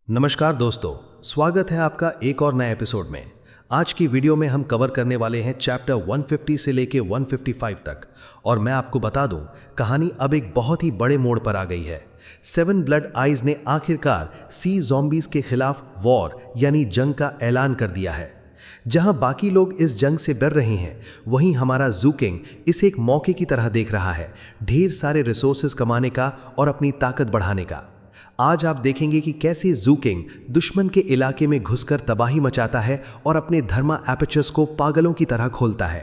नमस्कार दोस्तों, स्वागत है आपका एक और नए एपिसोड में। आज की वीडियो में हम कवर करने वाले हैं चैप्टर 150 से लेके 155 तक। और मैं आपको बता दूं, कहानी अब एक बहुत ही बड़े मोड़ पर आ गई है। सेवन ब्लड आइज ने आखिरकार सी ज़ॉम्बीज़ के खिलाफ वॉर यानी जंग का ऐलान कर दिया है। जहां बाकी लोग इस जंग से डर रहे हैं, वहीं हमारा ज़ू किंग इसे एक मौके की तरह देख रहा है, ढेर सारे रिसोर्सेज कमाने का और अपनी ताकत बढ़ाने का। आज आप देखेंगे कि कैसे ज़ू किंग दुश्मन के इलाके में घुसकर तबाही मचाता है और अपने धर्मा एपर्चर्स को पागलों की तरह खोलता है।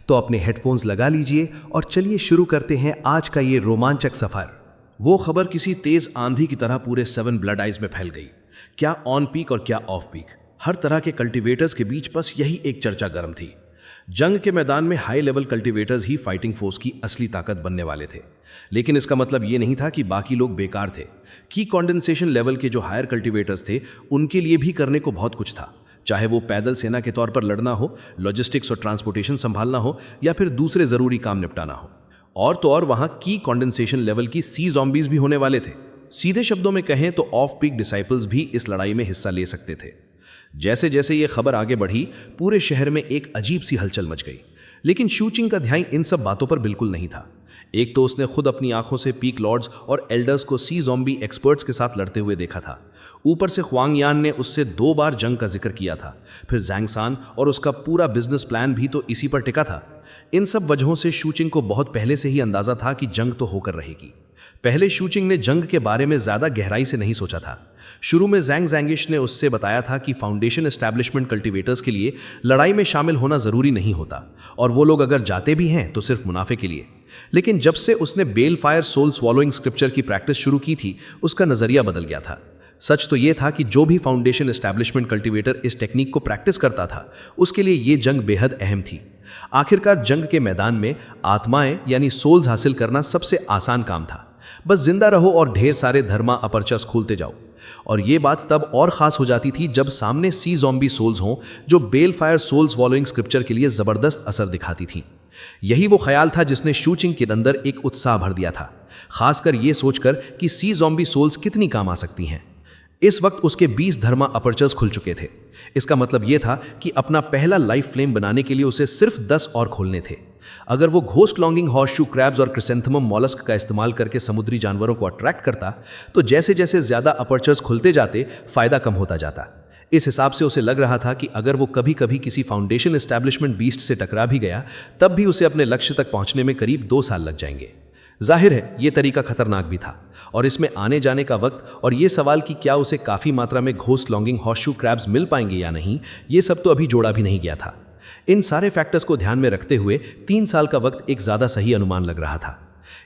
तो अपने हेडफोन्स लगा लीजिए और चलिए शुरू करते हैं आज का ये रोमांचक सफर। वो खबर किसी तेज आंधी की तरह पूरे सेवन ब्लड आइज में फैल गई। क्या ऑन पीक और क्या ऑफ पीक, हर तरह के कल्टीवेटर्स के बीच बस यही एक चर्चा गर्म थी। जंग के मैदान में हाई लेवल कल्टीवेटर्स ही फाइटिंग फोर्स की असली ताकत बनने वाले थे। लेकिन इसका मतलब ये नहीं था कि बाकी लोग बेकार थे। की कंडेंसेशन लेवल के जो हायर कल्टीवेटर्स थे, उनके लिए भी करने को बहुत कुछ था। चाहे वो पैदल सेना के तौर पर लड़ना हो, लॉजिस्टिक्स और ट्रांसपोर्टेशन संभालना हो, या फिर दूसरे जरूरी काम निपटाना हो। और तो और वहां की कंडेंसेशन लेवल की सी ज़ॉम्बीज़ भी होने वाले थे। सीधे शब्दों में कहें तो ऑफ पीक डिसाइपल्स भी इस लड़ाई में हिस्सा ले सकते थे। जैसे जैसे ये खबर आगे बढ़ी, पूरे शहर में एक अजीब सी हलचल मच गई। लेकिन शू चिंग का ध्यान इन सब बातों पर बिल्कुल नहीं था। एक तो उसने खुद अपनी आंखों से पीक लॉर्ड्स और एल्डर्स को सी ज़ॉम्बी एक्सपर्ट्स के साथ लड़ते हुए देखा था। ऊपर से ख्वांग यान ने उससे 2 बार जंग का जिक्र किया था। फिर ज़ैंग सान और उसका पूरा बिजनेस प्लान भी तो इसी पर टिका था। इन सब वजहों से शू चिंग को बहुत पहले से ही अंदाजा था कि जंग तो होकर रहेगी। पहले शू चिंग ने जंग के बारे में ज्यादा गहराई से नहीं सोचा था। शुरू में ज़ैंग ज़ैंगिश ने उससे बताया था कि फाउंडेशन एस्टैब्लिशमेंट कल्टीवेटर्स के लिए लड़ाई में शामिल होना जरूरी नहीं होता, और वो लोग अगर जाते भी हैं तो सिर्फ मुनाफे के लिए। लेकिन जब से उसने bell fire soul swallowing scripture की प्रैक्टिस शुरू की थी, उसका नजरिया बदल गया था। सच तो ये था कि जो भी फाउंडेशन एस्टैब्लिशमेंट कल्टीवेटर इस टेक्निक को प्रैक्टिस करता था, उसके लिए ये जंग बेहद अहम थी। आखिरकार जंग के मैदान में आत्माएं यानी सोल्स हासिल करना सबसे आसान काम था। बस जिंदा रहो और ढेर सारे धर्मा अपर्चर्स खोलते जाओ। और ये बात तब और खास हो जाती थी जब सामने सी ज़ॉम्बी सोल्स हों जो bell fire soul swallowing scripture के लिए जबरदस्त असर दिखाती थी। यही वो ख्याल था जिसने शू चिंग के अंदर एक उत्साह भर दिया था, खासकर ये सोचकर कि सी ज़ॉम्बी सोल्स कितनी काम आ सकती हैं। इस वक्त उसके 20 धर्मा अपर्चर्स खुल चुके थे। इसका मतलब यह था कि अपना पहला लाइफ फ्लेम बनाने के लिए उसे सिर्फ 10 और खोलने थे। अगर वो घोस्ट लॉन्गिंग हॉर्सशू क्रैब्स और क्रिसेंथेमम मॉलस्क का इस्तेमाल करके समुद्री जानवरों को अट्रैक्ट करता, तो जैसे जैसे ज्यादा अपर्चर्स खुलते जाते, फायदा कम होता जाता। इस हिसाब से उसे लग रहा था कि अगर वो कभी कभी किसी फाउंडेशन एस्टैब्लिशमेंट बीस्ट से टकरा भी गया, तब भी उसे अपने लक्ष्य तक पहुंचने में करीब 2 साल लग जाएंगे। जाहिर है ये तरीका खतरनाक भी था, और इसमें आने जाने का वक्त और ये सवाल कि क्या उसे काफ़ी मात्रा में घोस्ट लॉन्गिंग हॉर्सशू क्रैब्स मिल पाएंगे या नहीं, ये सब तो अभी जोड़ा भी नहीं गया था। इन सारे फैक्टर्स को ध्यान में रखते हुए 3 साल का वक्त एक ज़्यादा सही अनुमान लग रहा था।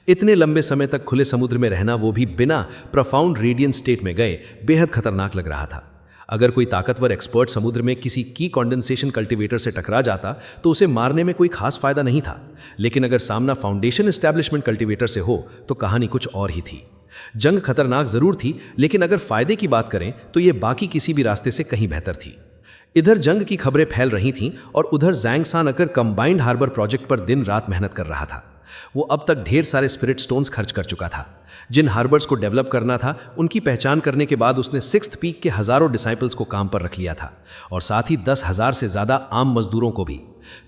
इतने लंबे समय तक खुले समुद्र में रहना, वो भी बिना प्रोफाउंड रेडियंट स्टेट में गए, बेहद खतरनाक लग रहा था। अगर कोई ताकतवर एक्सपर्ट समुद्र में किसी की कंडेंसेशन कल्टीवेटर से टकरा जाता तो उसे मारने में कोई खास फायदा नहीं था। लेकिन अगर सामना फाउंडेशन एस्टैब्लिशमेंट कल्टीवेटर से हो तो कहानी कुछ और ही थी। जंग खतरनाक जरूर थी, लेकिन अगर फायदे की बात करें तो ये बाकी किसी भी रास्ते से कहीं बेहतर थी। इधर जंग की खबरें फैल रही थीं और उधर ज़ैंग सान अकर कंबाइंड हार्बर प्रोजेक्ट पर दिन रात मेहनत कर रहा था। वो अब तक ढेर सारे स्पिरिट स्टोन्स खर्च कर चुका था। जिन हार्बर्स को डेवलप करना था, उनकी पहचान करने के बाद उसने 6th पीक के हजारों डिसाइपल्स को काम पर रख लिया था, और साथ ही 10,000 से ज़्यादा आम मजदूरों को भी।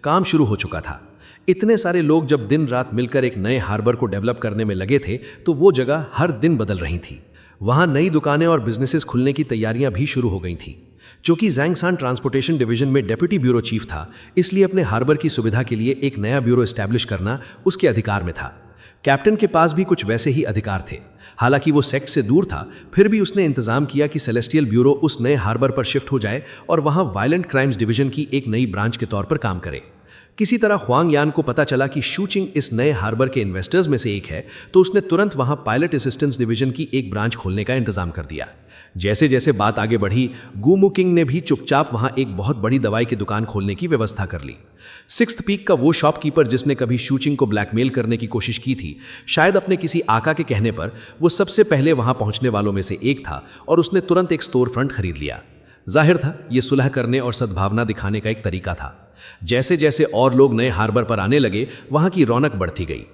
काम शुरू हो चुका था। इतने सारे लोग जब दिन रात मिलकर एक नए हार्बर को डेवलप करने में लगे थे, तो वो जगह हर दिन बदल रही थी। वहाँ नई दुकानें और बिजनेसेस खुलने की तैयारियां भी शुरू हो गई थी। चूंकि ज़ैंग सान ट्रांसपोर्टेशन डिवीजन में डेप्यूटी ब्यूरो चीफ था, इसलिए अपने हार्बर की सुविधा के लिए एक नया ब्यूरो एस्टैब्लिश करना उसके अधिकार में था। कैप्टन के पास भी कुछ वैसे ही अधिकार थे। हालांकि वो सेक्ट से दूर था, फिर भी उसने इंतजाम किया कि सेलेस्टियल ब्यूरो उस नए हार्बर पर शिफ्ट हो जाए और वहां वायलेंट क्राइम्स डिवीजन की एक नई ब्रांच के तौर पर काम करे। किसी तरह ख्वांग यान को पता चला कि शू चिंग इस नए हार्बर के इन्वेस्टर्स में से एक है, तो उसने तुरंत वहां पायलट असिस्टेंस डिवीजन की एक ब्रांच खोलने का इंतजाम कर दिया। जैसे जैसे बात आगे बढ़ी, गू किंग ने भी चुपचाप वहां एक बहुत बड़ी दवाई की दुकान खोलने की व्यवस्था कर ली। 6th पीक का वो शॉपकीपर जिसने कभी शू चिंग को ब्लैकमेल करने की कोशिश की थी, शायद अपने किसी आका के कहने पर वो सबसे पहले वहां पहुंचने वालों में से एक था, और उसने तुरंत एक स्टोर फ्रंट खरीद लिया। जाहिर था ये सुलह करने और सद्भावना दिखाने का एक तरीका था। जैसे जैसे और लोग नए हार्बर पर आने लगे, वहां की रौनक बढ़ती गई।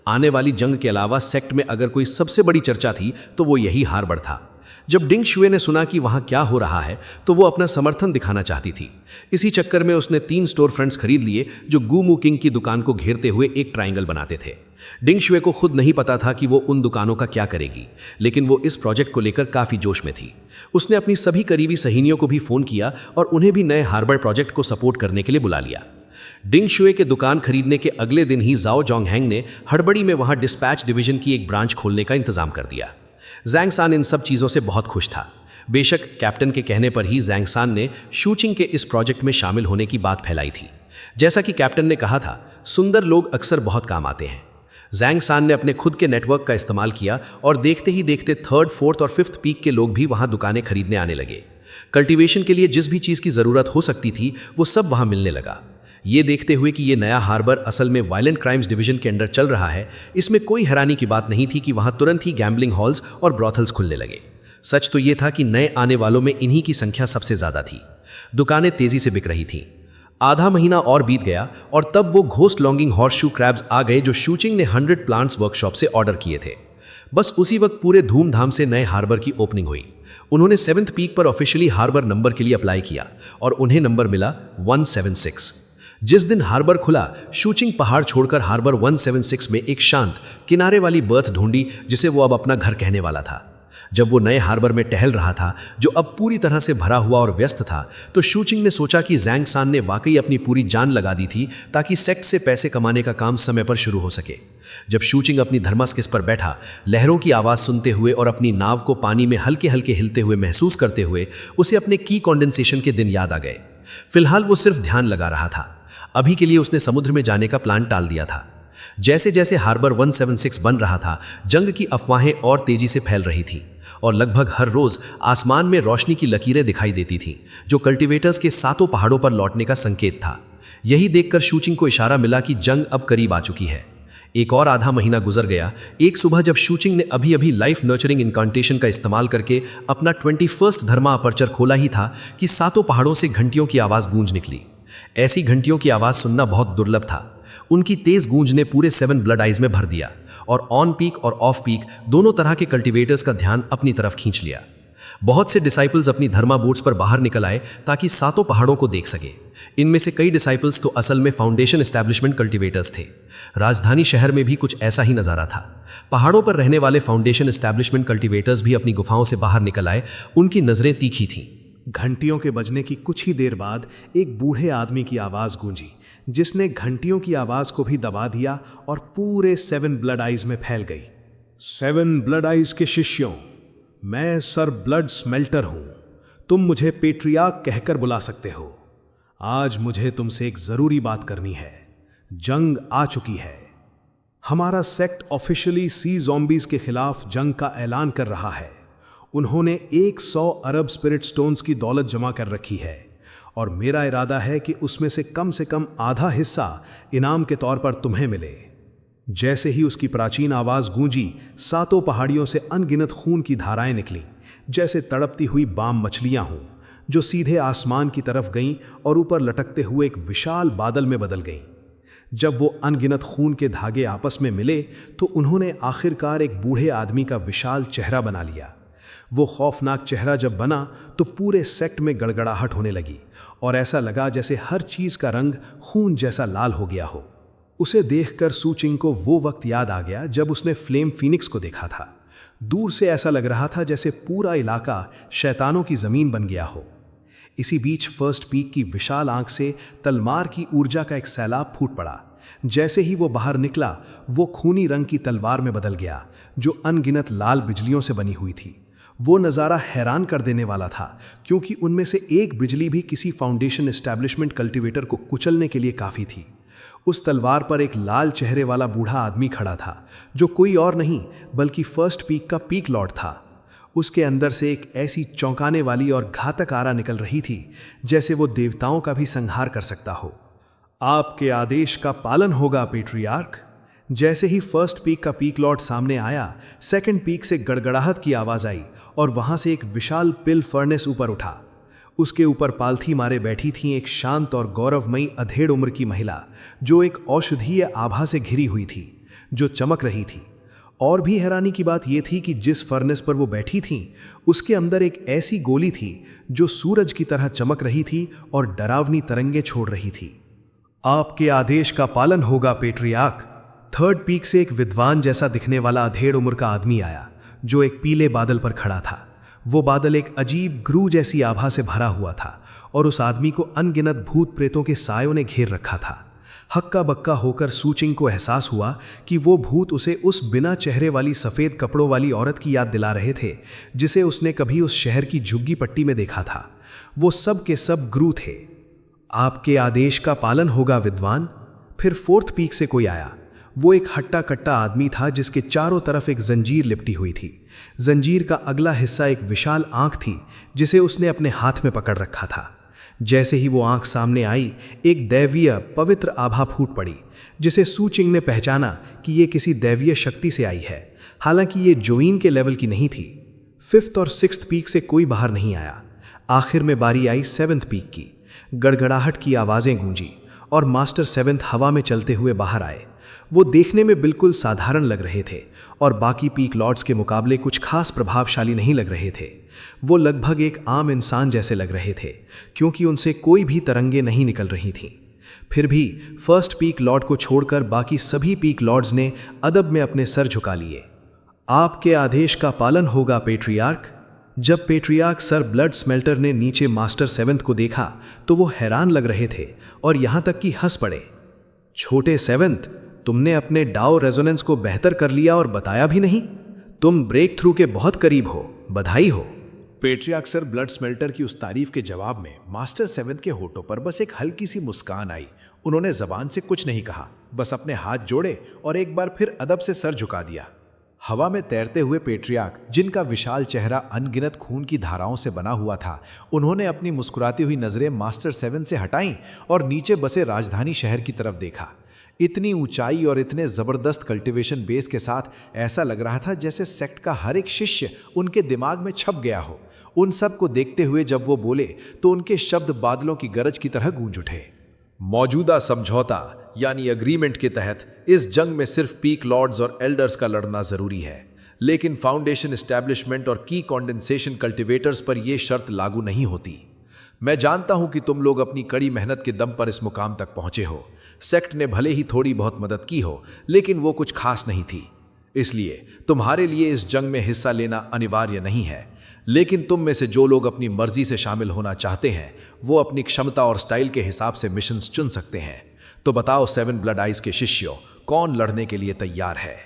आने वाली जंग के अलावा सेक्ट में अगर कोई सबसे बड़ी चर्चा थी तो वो यही हार्बर था। जब डिंग शुए ने सुना कि वहां क्या हो रहा है तो वो अपना समर्थन दिखाना चाहती थी। इसी चक्कर में उसने 3 स्टोर फ्रंट्स खरीद लिए जो गू मू किंग की दुकान को घेरते हुए एक ट्रायंगल बनाते थे। डिंग शुए को खुद नहीं पता था कि वो उन दुकानों का क्या करेगी, लेकिन वो इस प्रोजेक्ट को लेकर काफी जोश में थी। उसने अपनी सभी करीबी सहेलियों को भी फोन किया और उन्हें भी नए हार्बर प्रोजेक्ट को सपोर्ट करने के लिए बुला लिया। डिंग शुए के दुकान खरीदने के अगले दिन ही जाओ जोंगहेंग ने हड़बड़ी में वहां डिस्पैच डिवीजन की एक ब्रांच खोलने का इंतजाम कर दिया। जैंग सान इन सब चीजों से बहुत खुश था। बेशक कैप्टन के कहने पर ही जैंग सान ने शूचिंग के इस प्रोजेक्ट में शामिल होने की बात फैलाई थी। जैसा कि कैप्टन ने कहा था, सुंदर लोग अक्सर बहुत काम आते हैं। जैंग सान ने अपने खुद के नेटवर्क का इस्तेमाल किया और देखते ही देखते 3rd, 4th और 5th पीक के लोग भी वहां दुकानें खरीदने आने लगे। कल्टीवेशन के लिए जिस भी चीज की जरूरत हो सकती थी वो सब वहां मिलने लगा। ये देखते हुए कि ये नया हार्बर असल में वायलेंट क्राइम्स डिवीजन के अंडर चल रहा है, इसमें कोई हैरानी की बात नहीं थी कि वहां तुरंत ही गैम्बलिंग हॉल्स और ब्रॉथल्स खुलने लगे। सच तो ये था कि नए आने वालों में इन्हीं की संख्या सबसे ज्यादा थी। दुकानें तेजी से बिक रही थीं। आधा महीना और बीत गया और तब वो घोस्ट लॉन्गिंग हॉर्सशू क्रैब्स आ गए जो शूचिंग ने 100 प्लांट्स वर्कशॉप से ऑर्डर किए थे। बस उसी वक्त पूरे धूमधाम से नए हार्बर की ओपनिंग हुई। उन्होंने 7th पीक पर ऑफिशियली हार्बर नंबर के लिए अप्लाई किया और उन्हें नंबर मिला 176। जिस दिन हार्बर खुला, शूचिंग पहाड़ छोड़कर हार्बर 176 में एक शांत किनारे वाली बर्थ ढूंढी जिसे वो अब अपना घर कहने वाला था। जब वो नए हार्बर में टहल रहा था जो अब पूरी तरह से भरा हुआ और व्यस्त था, तो शूचिंग ने सोचा कि जैंग सान ने वाकई अपनी पूरी जान लगा दी थी ताकि सेक्ट से पैसे कमाने का काम समय पर शुरू हो सके। जब शूचिंग अपनी थर्मास्किस पर बैठा, लहरों की आवाज सुनते हुए और अपनी नाव को पानी में हल्के हल्के हिलते हुए महसूस करते हुए उसे अपने की कंडेंसेशन के दिन याद आ गए। फिलहाल वो सिर्फ ध्यान लगा रहा था। अभी के लिए उसने समुद्र में जाने का प्लान टाल दिया था। जैसे जैसे हार्बर 176 बन रहा था, जंग की अफवाहें और तेजी से फैल रही थीं और लगभग हर रोज आसमान में रोशनी की लकीरें दिखाई देती थीं, जो कल्टीवेटर्स के 7 पहाड़ों पर लौटने का संकेत था। यही देखकर शूचिंग को इशारा मिला कि जंग अब करीब आ चुकी है। एक और आधा महीना गुजर गया। एक सुबह जब शूचिंग ने अभी अभी लाइफ नर्चरिंग इनकांटेशन का इस्तेमाल करके अपना 21st धर्मा अपर्चर खोला ही था कि 7 पहाड़ों से घंटियों की आवाज गूंज निकली। ऐसी घंटियों की आवाज सुनना बहुत दुर्लभ था। उनकी तेज गूंज ने पूरे 7 ब्लड आइज में भर दिया और ऑन पीक और ऑफ पीक दोनों तरह के कल्टीवेटर्स का ध्यान अपनी तरफ खींच लिया। बहुत से डिसाइपल्स अपनी धर्मा बोट्स पर बाहर निकल आए ताकि 7 पहाड़ों को देख सके। इनमें से कई डिसाइपल्स तो असल में फाउंडेशन एस्टैब्लिशमेंट कल्टीवेटर्स थे। राजधानी शहर में भी कुछ ऐसा ही नजारा था। पहाड़ों पर रहने वाले फाउंडेशन एस्टैब्लिशमेंट कल्टीवेटर्स भी अपनी गुफाओं से बाहर निकल आए। उनकी नजरें तीखी थीं। घंटियों के बजने की कुछ ही देर बाद एक बूढ़े आदमी की आवाज गूंजी, जिसने घंटियों की आवाज को भी दबा दिया और पूरे 7 ब्लड आइज में फैल गई। 7 ब्लड आइज के शिष्यों, मैं सर ब्लड स्मेल्टर हूं। तुम मुझे पेट्रियार्क कहकर बुला सकते हो। आज मुझे तुमसे एक जरूरी बात करनी है। जंग आ चुकी है। हमारा सेक्ट ऑफिशियली सी ज़ॉम्बीज के खिलाफ जंग का ऐलान कर रहा है। उन्होंने 100 अरब स्पिरिट स्टोन्स की दौलत जमा कर रखी है और मेरा इरादा है कि उसमें से कम आधा हिस्सा इनाम के तौर पर तुम्हें मिले। जैसे ही उसकी प्राचीन आवाज गूंजी, 7 पहाड़ियों से अनगिनत खून की धाराएं निकली, जैसे तड़पती हुई बाम मछलियां हों, जो सीधे आसमान की तरफ गईं और ऊपर लटकते हुए एक विशाल बादल में बदल गईं। जब वो अनगिनत खून के धागे आपस में मिले तो उन्होंने आखिरकार एक बूढ़े आदमी का विशाल चेहरा बना लिया। वो खौफनाक चेहरा जब बना तो पूरे सेक्ट में गड़गड़ाहट होने लगी और ऐसा लगा जैसे हर चीज का रंग खून जैसा लाल हो गया हो। उसे देखकर सूचिंग को वो वक्त याद आ गया जब उसने फ्लेम फीनिक्स को देखा था। दूर से ऐसा लग रहा था जैसे पूरा इलाका शैतानों की जमीन बन गया हो। इसी बीच फर्स्ट पीक की विशाल आंख से तलवार की ऊर्जा का एक सैलाब फूट पड़ा। जैसे ही वो बाहर निकला, वो खूनी रंग की तलवार में बदल गया जो अनगिनत लाल बिजलियों से बनी हुई थी। वो नज़ारा हैरान कर देने वाला था, क्योंकि उनमें से एक बिजली भी किसी फाउंडेशन एस्टैब्लिशमेंट कल्टीवेटर को कुचलने के लिए काफ़ी थी। उस तलवार पर एक लाल चेहरे वाला बूढ़ा आदमी खड़ा था, जो कोई और नहीं बल्कि फर्स्ट पीक का पीक लॉर्ड था। उसके अंदर से एक ऐसी चौंकाने वाली और घातक आरा निकल रही थी जैसे वो देवताओं का भी संहार कर सकता हो। आपके आदेश का पालन होगा पेट्रियार्क। जैसे ही फर्स्ट पीक का पीक लॉर्ड सामने आया, सेकंड पीक से गड़गड़ाहट की आवाज आई और वहां से एक विशाल पिल फर्नेस ऊपर उठा। उसके ऊपर पालथी मारे बैठी थी एक शांत और गौरवमयी अधेड़ उम्र की महिला, जो एक औषधीय आभा से घिरी हुई थी, जो चमक रही थी। और भी हैरानी की बात यह थी कि जिस फर्नेस पर वो बैठी थीं, उसके अंदर एक ऐसी गोली थी जो सूरज की तरह चमक रही थी और डरावनी तरंगे छोड़ रही थी। आपके आदेश का पालन होगा पेट्रियार्क। थर्ड पीक से एक विद्वान जैसा दिखने वाला अधेड़ उम्र का आदमी आया, जो एक पीले बादल पर खड़ा था। वो बादल एक अजीब ग्रू जैसी आभा से भरा हुआ था और उस आदमी को अनगिनत भूत प्रेतों के सायों ने घेर रखा था। हक्का बक्का होकर सूचिंग को एहसास हुआ कि वो भूत उसे उस बिना चेहरे वाली सफ़ेद कपड़ों वाली औरत की याद दिला रहे थे, जिसे उसने कभी उस शहर की झुग्गी पट्टी में देखा था। वो सब के सब ग्रू थे। आपके आदेश का पालन होगा विद्वान। फिर फोर्थ पीक से कोई आया। वो एक हट्टा कट्टा आदमी था जिसके चारों तरफ एक जंजीर लिपटी हुई थी। जंजीर का अगला हिस्सा एक विशाल आंख थी जिसे उसने अपने हाथ में पकड़ रखा था। जैसे ही वो आंख सामने आई, एक दैवीय पवित्र आभा फूट पड़ी, जिसे सूचिंग ने पहचाना कि ये किसी दैवीय शक्ति से आई है। हालांकि ये जोइन के लेवल की नहीं थी। फिफ्थ और सिक्स्थ पीक से कोई बाहर नहीं आया। आखिर में बारी आई सेवेंथ पीक की। गड़गड़ाहट की आवाज़ें गूंजी और मास्टर सेवेंथ हवा में चलते हुए बाहर आए। वो देखने में बिल्कुल साधारण लग रहे थे और बाकी पीक लॉर्ड्स के मुकाबले कुछ खास प्रभावशाली नहीं लग रहे थे। वो लगभग एक आम इंसान जैसे लग रहे थे, क्योंकि उनसे कोई भी तरंगे नहीं निकल रही थीं। फिर भी फर्स्ट पीक लॉर्ड को छोड़कर बाकी सभी पीक लॉर्ड्स ने अदब में अपने सर झुका लिए। आपके आदेश का पालन होगा पेट्रियार्क। जब पेट्रियार्क सर ब्लड स्मेल्टर ने नीचे मास्टर सेवेंथ को देखा तो वो हैरान लग रहे थे और यहाँ तक कि हंस पड़े। छोटे सेवेंथ, तुमने अपने डाओ रेजोनेंस को बेहतर कर लिया और बताया भी नहीं। तुम ब्रेक थ्रू के बहुत करीब हो, बधाई हो। पेट्रियार्क सर ब्लड स्मेल्टर की उस तारीफ के जवाब में मास्टर सेवेंथ के होठों पर बस एक हल्की सी मुस्कान आई। उन्होंने जबान से कुछ नहीं कहा, बस अपने हाथ जोड़े और एक बार फिर अदब से सर झुका दिया। हवा में तैरते हुए पेट्रियार्क, जिनका विशाल चेहरा अनगिनत खून की धाराओं से बना हुआ था, उन्होंने अपनी मुस्कुराती हुई नजरें मास्टर सेवेंथ से हटाईं और नीचे बसे राजधानी शहर की तरफ देखा। इतनी ऊंचाई और इतने जबरदस्त कल्टीवेशन बेस के साथ ऐसा लग रहा था जैसे सेक्ट का हर एक शिष्य उनके दिमाग में छप गया हो। उन सब को देखते हुए जब वो बोले तो उनके शब्द बादलों की गरज की तरह गूंज उठे। मौजूदा समझौता यानी अग्रीमेंट के तहत इस जंग में सिर्फ पीक लॉर्ड्स और एल्डर्स का लड़ना जरूरी है, लेकिन फाउंडेशन एस्टैब्लिशमेंट और की कॉन्डेंसेशन कल्टीवेटर्स पर यह शर्त लागू नहीं होती। मैं जानता हूं कि तुम लोग अपनी कड़ी मेहनत के दम पर इस मुकाम तक पहुंचे हो। सेक्ट ने भले ही थोड़ी बहुत मदद की हो, लेकिन वो कुछ खास नहीं थी। इसलिए तुम्हारे लिए इस जंग में हिस्सा लेना अनिवार्य नहीं है, लेकिन तुम में से जो लोग अपनी मर्जी से शामिल होना चाहते हैं वो अपनी क्षमता और स्टाइल के हिसाब से मिशंस चुन सकते हैं। तो बताओ सेवन ब्लड आइज के शिष्यों, कौन लड़ने के लिए तैयार है?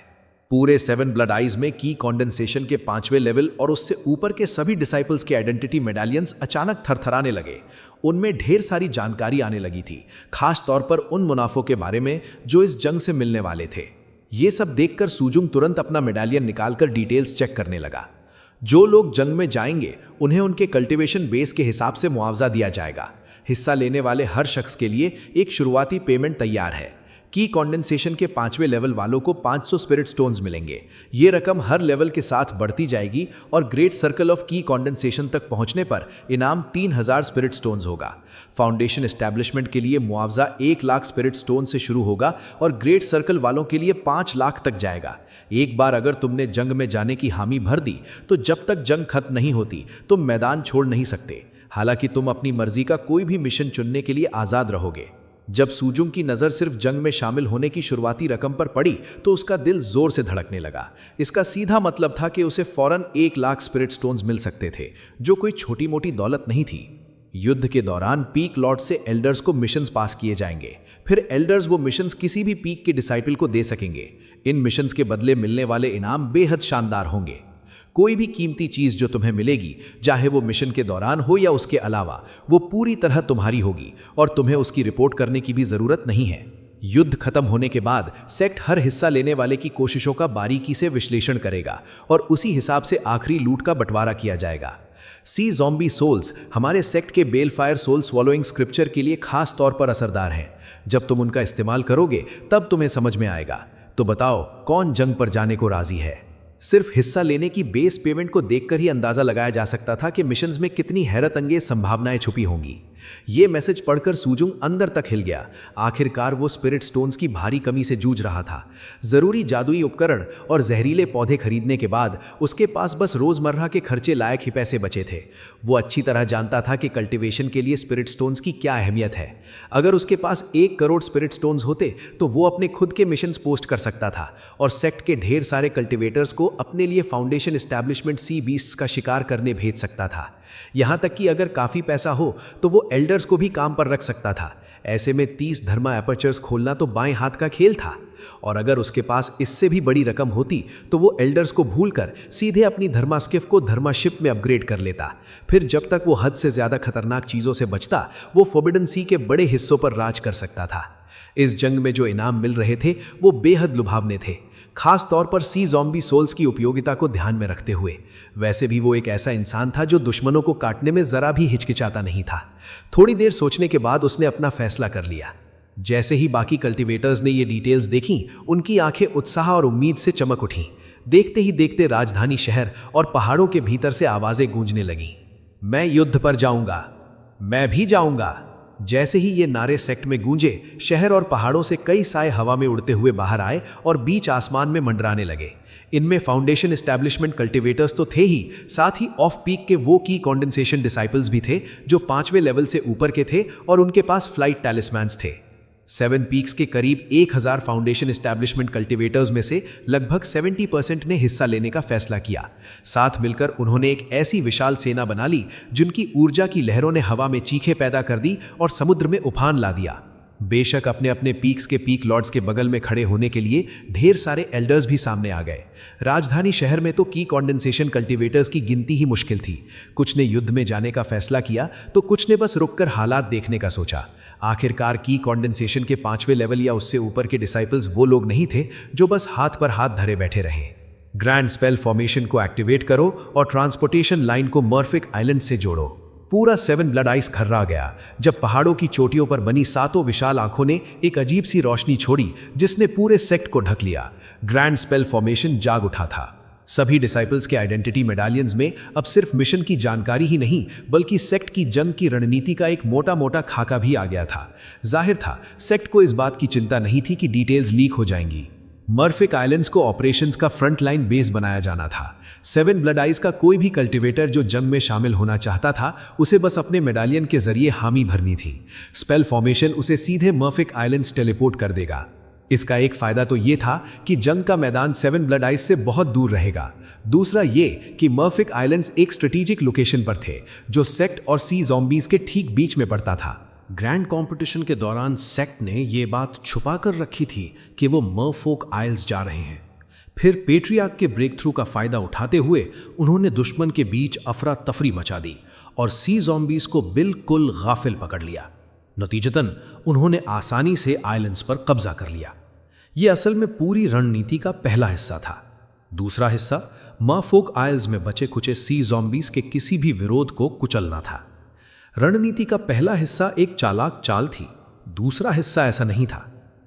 पूरे सेवन ब्लड आइज में की कॉन्डेंसेशन के 5वें लेवल और उससे ऊपर के सभी डिसाइपल्स के आइडेंटिटी मेडालियंस अचानक थरथराने लगे। उनमें ढेर सारी जानकारी आने लगी थी, खास तौर पर उन मुनाफों के बारे में जो इस जंग से मिलने वाले थे। ये सब देखकर सूजुंग तुरंत अपना मेडालियन निकालकर डिटेल्स चेक करने लगा। जो लोग जंग में जाएंगे उन्हें उनके कल्टीवेशन बेस के हिसाब से मुआवजा दिया जाएगा। हिस्सा लेने वाले हर शख्स के लिए एक शुरुआती पेमेंट तैयार है। की कॉन्डेंसेशन के 5वें लेवल वालों को 500 स्पिरिट स्टोन्स मिलेंगे। ये रकम हर लेवल के साथ बढ़ती जाएगी और ग्रेट सर्कल ऑफ की कॉन्डेंसेशन तक पहुंचने पर इनाम 3000 स्पिरिट स्टोन्स होगा। फाउंडेशन एस्टैब्लिशमेंट के लिए मुआवजा 1 लाख स्पिरिट स्टोन से शुरू होगा और ग्रेट सर्कल वालों के लिए 5 लाख तक जाएगा। एक बार अगर तुमने जंग में जाने की हामी भर दी तो जब तक जंग खत्म नहीं होती तुम मैदान छोड़ नहीं सकते। हालांकि तुम अपनी मर्जी का कोई भी मिशन चुनने के लिए आज़ाद रहोगे। जब सूजुंग की नज़र सिर्फ जंग में शामिल होने की शुरुआती रकम पर पड़ी तो उसका दिल जोर से धड़कने लगा। इसका सीधा मतलब था कि उसे फौरन 1 लाख स्पिरिट स्टोन्स मिल सकते थे, जो कोई छोटी मोटी दौलत नहीं थी। युद्ध के दौरान पीक लॉर्ड से एल्डर्स को मिशंस पास किए जाएंगे। फिर एल्डर्स वो मिशंस किसी भी पीक के डिसाइपल को दे सकेंगे। इन मिशंस के बदले मिलने वाले इनाम बेहद शानदार होंगे। कोई भी कीमती चीज जो तुम्हें मिलेगी, चाहे वो मिशन के दौरान हो या उसके अलावा, वो पूरी तरह तुम्हारी होगी और तुम्हें उसकी रिपोर्ट करने की भी जरूरत नहीं है। युद्ध खत्म होने के बाद सेक्ट हर हिस्सा लेने वाले की कोशिशों का बारीकी से विश्लेषण करेगा और उसी हिसाब से आखिरी लूट का बंटवारा किया जाएगा। सी ज़ॉम्बी सोल्स हमारे सेक्ट के बेलफायर सोल स्वॉलोइंग स्क्रिप्चर के लिए खास तौर पर असरदार हैं। जब तुम उनका इस्तेमाल करोगे तब तुम्हें समझ में आएगा। तो बताओ कौन जंग पर जाने को राजी है? सिर्फ हिस्सा लेने की बेस पेमेंट को देखकर ही अंदाजा लगाया जा सकता था कि मिशंस में कितनी हैरत अंगेज संभावनाएं छुपी होंगी। ये मैसेज पढ़कर सूजुंग अंदर तक हिल गया। आखिरकार वो स्पिरिट स्टोन्स की भारी कमी से जूझ रहा था। ज़रूरी जादुई उपकरण और जहरीले पौधे खरीदने के बाद उसके पास बस रोज़मर्रा के खर्चे लायक ही पैसे बचे थे। वो अच्छी तरह जानता था कि कल्टीवेशन के लिए स्पिरिट स्टोन्स की क्या अहमियत है। अगर उसके पास 1 करोड़ स्पिरिट स्टोन्स होते तो वो अपने खुद के मिशंस पोस्ट कर सकता था और सेक्ट के ढेर सारे कल्टीवेटर्स को अपने लिए फाउंडेशन एस्टैब्लिशमेंट सी बीस्ट्स का शिकार करने भेज सकता था। यहाँ तक कि अगर काफ़ी पैसा हो तो वो एल्डर्स को भी काम पर रख सकता था। ऐसे में 30 धर्मा एपर्चर्स खोलना तो बाएं हाथ का खेल था। और अगर उसके पास इससे भी बड़ी रकम होती तो वो एल्डर्स को भूलकर सीधे अपनी धर्मा स्किफ को धर्मा शिप में अपग्रेड कर लेता। फिर जब तक वो हद से ज़्यादा खतरनाक चीज़ों से बचता, वो फॉरबिडन सी के बड़े हिस्सों पर राज कर सकता था। इस जंग में जो इनाम मिल रहे थे वो बेहद लुभावने थे, खास तौर पर सी ज़ॉम्बी सोल्स की उपयोगिता को ध्यान में रखते हुए। वैसे भी वो एक ऐसा इंसान था जो दुश्मनों को काटने में ज़रा भी हिचकिचाता नहीं था। थोड़ी देर सोचने के बाद उसने अपना फैसला कर लिया। जैसे ही बाकी कल्टीवेटर्स ने ये डिटेल्स देखीं, उनकी आंखें उत्साह और उम्मीद से चमक उठीं। देखते ही देखते राजधानी शहर और पहाड़ों के भीतर से आवाज़ें गूंजने लगीं। मैं युद्ध पर जाऊंगा, मैं भी जाऊंगा। जैसे ही ये नारे सेक्ट में गूंजे, शहर और पहाड़ों से कई साए हवा में उड़ते हुए बाहर आए और बीच आसमान में मंडराने लगे। इनमें फाउंडेशन एस्टैब्लिशमेंट कल्टीवेटर्स तो थे ही, साथ ही ऑफ पीक के वो की कॉन्डेंसेशन डिसाइपल्स भी थे जो 5वें लेवल से ऊपर के थे और उनके पास फ्लाइट टैलिस्मैन्स थे। 7 पीक्स के करीब 1000 फाउंडेशन एस्टैब्लिशमेंट कल्टीवेटर्स में से लगभग 70% ने हिस्सा लेने का फैसला किया। साथ मिलकर उन्होंने एक ऐसी विशाल सेना बना ली जिनकी ऊर्जा की लहरों ने हवा में चीखें पैदा कर दी और समुद्र में उफान ला दिया। बेशक अपने अपने पीक्स के पीक लॉर्ड्स के बगल में खड़े होने के लिए ढेर सारे एल्डर्स भी सामने आ गए। राजधानी शहर में तो की कॉन्डेंसेशन कल्टीवेटर्स की गिनती ही मुश्किल थी। कुछ ने युद्ध में जाने का फैसला किया तो कुछ ने बस रुककर हालात देखने का सोचा। आखिरकार की कॉन्डेंसेशन के 5वें लेवल या उससे ऊपर के डिसाइपल्स वो लोग नहीं थे जो बस हाथ पर हाथ धरे बैठे रहे। ग्रैंड स्पेल फॉर्मेशन को एक्टिवेट करो और ट्रांसपोर्टेशन लाइन को मर्फिक आइलैंड से जोड़ो। पूरा 7 ब्लड आइस खर्रा गया जब पहाड़ों की चोटियों पर बनी 7 विशाल आंखों ने एक अजीब सी रोशनी छोड़ी जिसने पूरे सेक्ट को ढक लिया। ग्रैंड स्पेल फॉर्मेशन जाग उठा था। सभी डिसाइपल्स के आइडेंटिटी मेडालियंस में अब सिर्फ मिशन की जानकारी ही नहीं बल्कि सेक्ट की जंग की रणनीति का एक मोटा मोटा खाका भी आ गया था। जाहिर था सेक्ट को इस बात की चिंता नहीं थी कि डिटेल्स लीक हो जाएंगी। मर्फिक आइलैंड्स को ऑपरेशंस का फ्रंट लाइन बेस बनाया जाना था। 7 ब्लड आइज का कोई भी कल्टीवेटर जो जंग में शामिल होना चाहता था उसे बस अपने मेडालियन के जरिए हामी भरनी थी। स्पेल फॉर्मेशन उसे सीधे मर्फिक आइलैंड्स टेलीपोर्ट कर देगा। इसका एक फायदा तो ये था कि जंग का मैदान 7 ब्लड आइज से बहुत दूर रहेगा। दूसरा ये कि मर्फिक आइलैंड्स एक स्ट्रेटेजिक लोकेशन पर थे जो सेक्ट और सी ज़ॉम्बीज के ठीक बीच में पड़ता था। ग्रैंड कंपटीशन के दौरान सेक्ट ने ये बात छुपा कर रखी थी कि वो मरफोक आइल्स जा रहे हैं। फिर पेट्रियार्क के ब्रेक थ्रू का फायदा उठाते हुए उन्होंने दुश्मन के बीच अफरा तफरी मचा दी और सी ज़ॉम्बीज को बिल्कुल गाफिल पकड़ लिया। नतीजतन उन्होंने आसानी से आइलैंड्स पर कब्जा कर लिया। ये असल में पूरी रणनीति का पहला हिस्सा था। दूसरा हिस्सा मरफोक आइल्स में बचे खुचे सी ज़ॉम्बीज के किसी भी विरोध को कुचलना था। रणनीति का पहला हिस्सा एक चालाक चाल थी, दूसरा हिस्सा ऐसा नहीं था।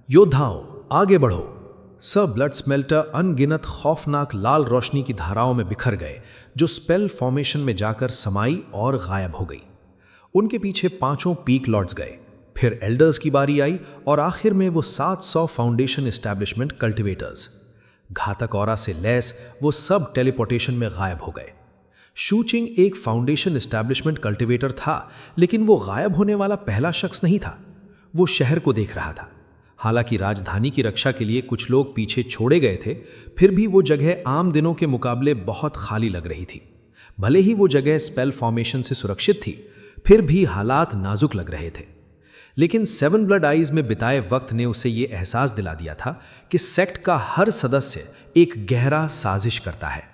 योद्धाओं, आगे बढ़ो। सब ब्लड स्मेल्टर अनगिनत खौफनाक लाल रोशनी की धाराओं में बिखर गए जो स्पेल फॉर्मेशन में जाकर समाई और गायब हो गई। उनके पीछे 5 पीक लॉर्ड्स गए, फिर एल्डर्स की बारी आई और आखिर में वो 700 फाउंडेशन एस्टैब्लिशमेंट कल्टीवेटर्स। घातक ऑरा से लैस वो सब टेलीपोर्टेशन में गायब हो गए। शूचिंग एक फाउंडेशन एस्टैब्लिशमेंट कल्टीवेटर था, लेकिन वो गायब होने वाला पहला शख्स नहीं था। वो शहर को देख रहा था। हालांकि राजधानी की रक्षा के लिए कुछ लोग पीछे छोड़े गए थे, फिर भी वो जगह आम दिनों के मुकाबले बहुत खाली लग रही थी। भले ही वो जगह स्पेल फॉर्मेशन से सुरक्षित थी, फिर भी हालात नाजुक लग रहे थे। लेकिन 7 ब्लड आइज में बिताए वक्त ने उसे ये एहसास दिला दिया था कि सेक्ट का हर सदस्य एक गहरा साजिश करता है।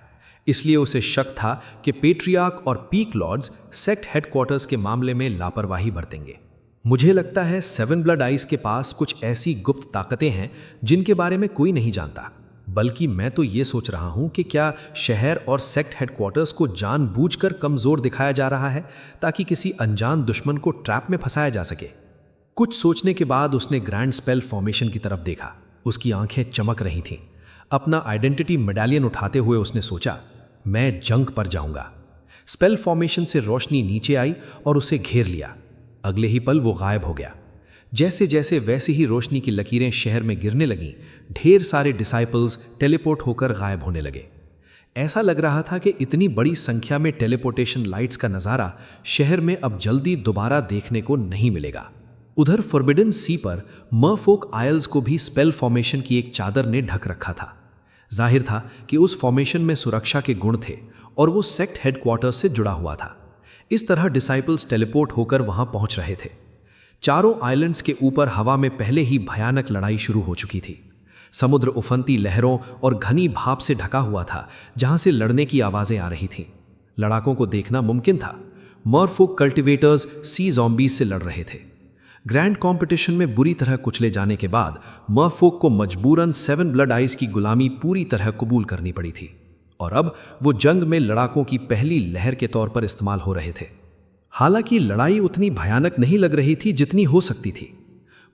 इसलिए उसे शक था कि पेट्रियार्क और पीक लॉर्ड्स सेक्ट हेडक्वार्टर्स के मामले में लापरवाही बरतेंगे। मुझे लगता है 7 ब्लड आइज के पास कुछ ऐसी गुप्त ताकतें हैं जिनके बारे में कोई नहीं जानता। बल्कि मैं तो ये सोच रहा हूं कि क्या शहर और सेक्ट हेडक्वार्टर्स को जानबूझकर कमजोर दिखाया जा रहा है ताकि किसी अनजान दुश्मन को ट्रैप में फंसाया जा सके। कुछ सोचने के बाद उसने ग्रैंड स्पेल फॉर्मेशन की तरफ देखा। उसकी आंखें चमक रही थीं। अपना आइडेंटिटी मेडालियन उठाते हुए उसने सोचा, मैं जंग पर जाऊंगा। स्पेल फॉर्मेशन से रोशनी नीचे आई और उसे घेर लिया। अगले ही पल वो गायब हो गया। जैसे जैसे वैसी ही रोशनी की लकीरें शहर में गिरने लगीं, ढेर सारे डिसाइपल्स टेलीपोर्ट होकर गायब होने लगे। ऐसा लग रहा था कि इतनी बड़ी संख्या में टेलीपोर्टेशन लाइट्स का नज़ारा शहर में अब जल्दी दोबारा देखने को नहीं मिलेगा। उधर फॉरबिडन सी पर मरफोक आयल्स को भी स्पेल फॉर्मेशन की एक चादर ने ढक रखा था। जाहिर था कि उस फॉर्मेशन में सुरक्षा के गुण थे और वो सेक्ट हेडक्वार्टर्स से जुड़ा हुआ था। इस तरह डिसाइपल्स टेलीपोर्ट होकर वहां पहुंच रहे थे। चारों आइलैंड्स के ऊपर हवा में पहले ही भयानक लड़ाई शुरू हो चुकी थी। समुद्र उफनती लहरों और घनी भाप से ढका हुआ था, जहां से लड़ने की आवाजें आ रही थीं। लड़ाकों को देखना मुमकिन था। मरफोक कल्टिवेटर्स सी ज़ॉम्बीज से लड़ रहे थे। ग्रैंड कंपटीशन में बुरी तरह कुचले जाने के बाद मरफोक को मजबूरन 7 ब्लड आइज की गुलामी पूरी तरह कबूल करनी पड़ी थी और अब वो जंग में लड़ाकों की पहली लहर के तौर पर इस्तेमाल हो रहे थे। हालांकि लड़ाई उतनी भयानक नहीं लग रही थी जितनी हो सकती थी।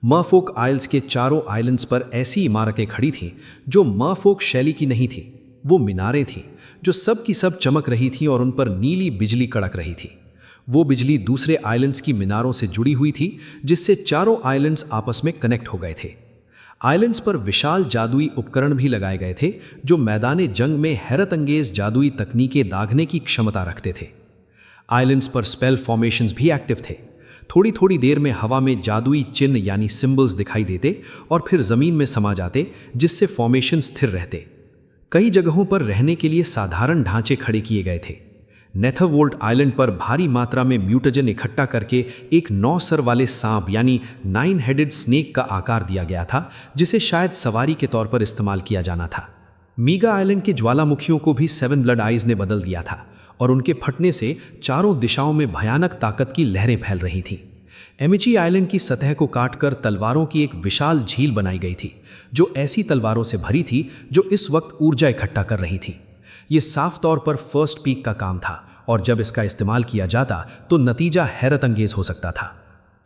मरफोक आइल्स के चारों आइलैंड्स पर ऐसी इमारतें खड़ी थीं जो मरफोक शैली की नहीं थीं। वो मीनारें थीं जो सब की सब चमक रही थीं और उन पर नीली बिजली कड़क रही थी। वो बिजली दूसरे आइलैंड्स की मीनारों से जुड़ी हुई थी, जिससे चारों आइलैंड्स आपस में कनेक्ट हो गए थे। आइलैंड्स पर विशाल जादुई उपकरण भी लगाए गए थे जो मैदान जंग में हैरत अंगेज जादुई तकनीकें दागने की क्षमता रखते थे। आइलैंड्स पर स्पेल फॉर्मेशंस भी एक्टिव थे। थोड़ी थोड़ी देर में हवा में जादुई चिन्ह यानी सिंबल्स दिखाई देते और फिर जमीन में समा जाते, जिससे फॉर्मेशन स्थिर रहते। कई जगहों पर रहने के लिए साधारण ढांचे खड़े किए गए थे। नेथरवोल्ट आइलैंड पर भारी मात्रा में म्यूटेजन इकट्ठा करके एक 9 सर वाले सांप यानी 9 हेडेड स्नेक का आकार दिया गया था, जिसे शायद सवारी के तौर पर इस्तेमाल किया जाना था। मीगा आइलैंड के ज्वालामुखियों को भी 7 ब्लड आइज ने बदल दिया था और उनके फटने से चारों दिशाओं में भयानक ताकत की लहरें फैल रही थीं। एमिची आइलैंड की सतह को काटकर तलवारों की एक विशाल झील बनाई गई थी, जो ऐसी तलवारों से भरी थी जो इस वक्त ऊर्जा इकट्ठा कर रही थी। ये साफ तौर पर फर्स्ट पीक का काम था और जब इसका इस्तेमाल किया जाता तो नतीजा हैरत अंगेज हो सकता था।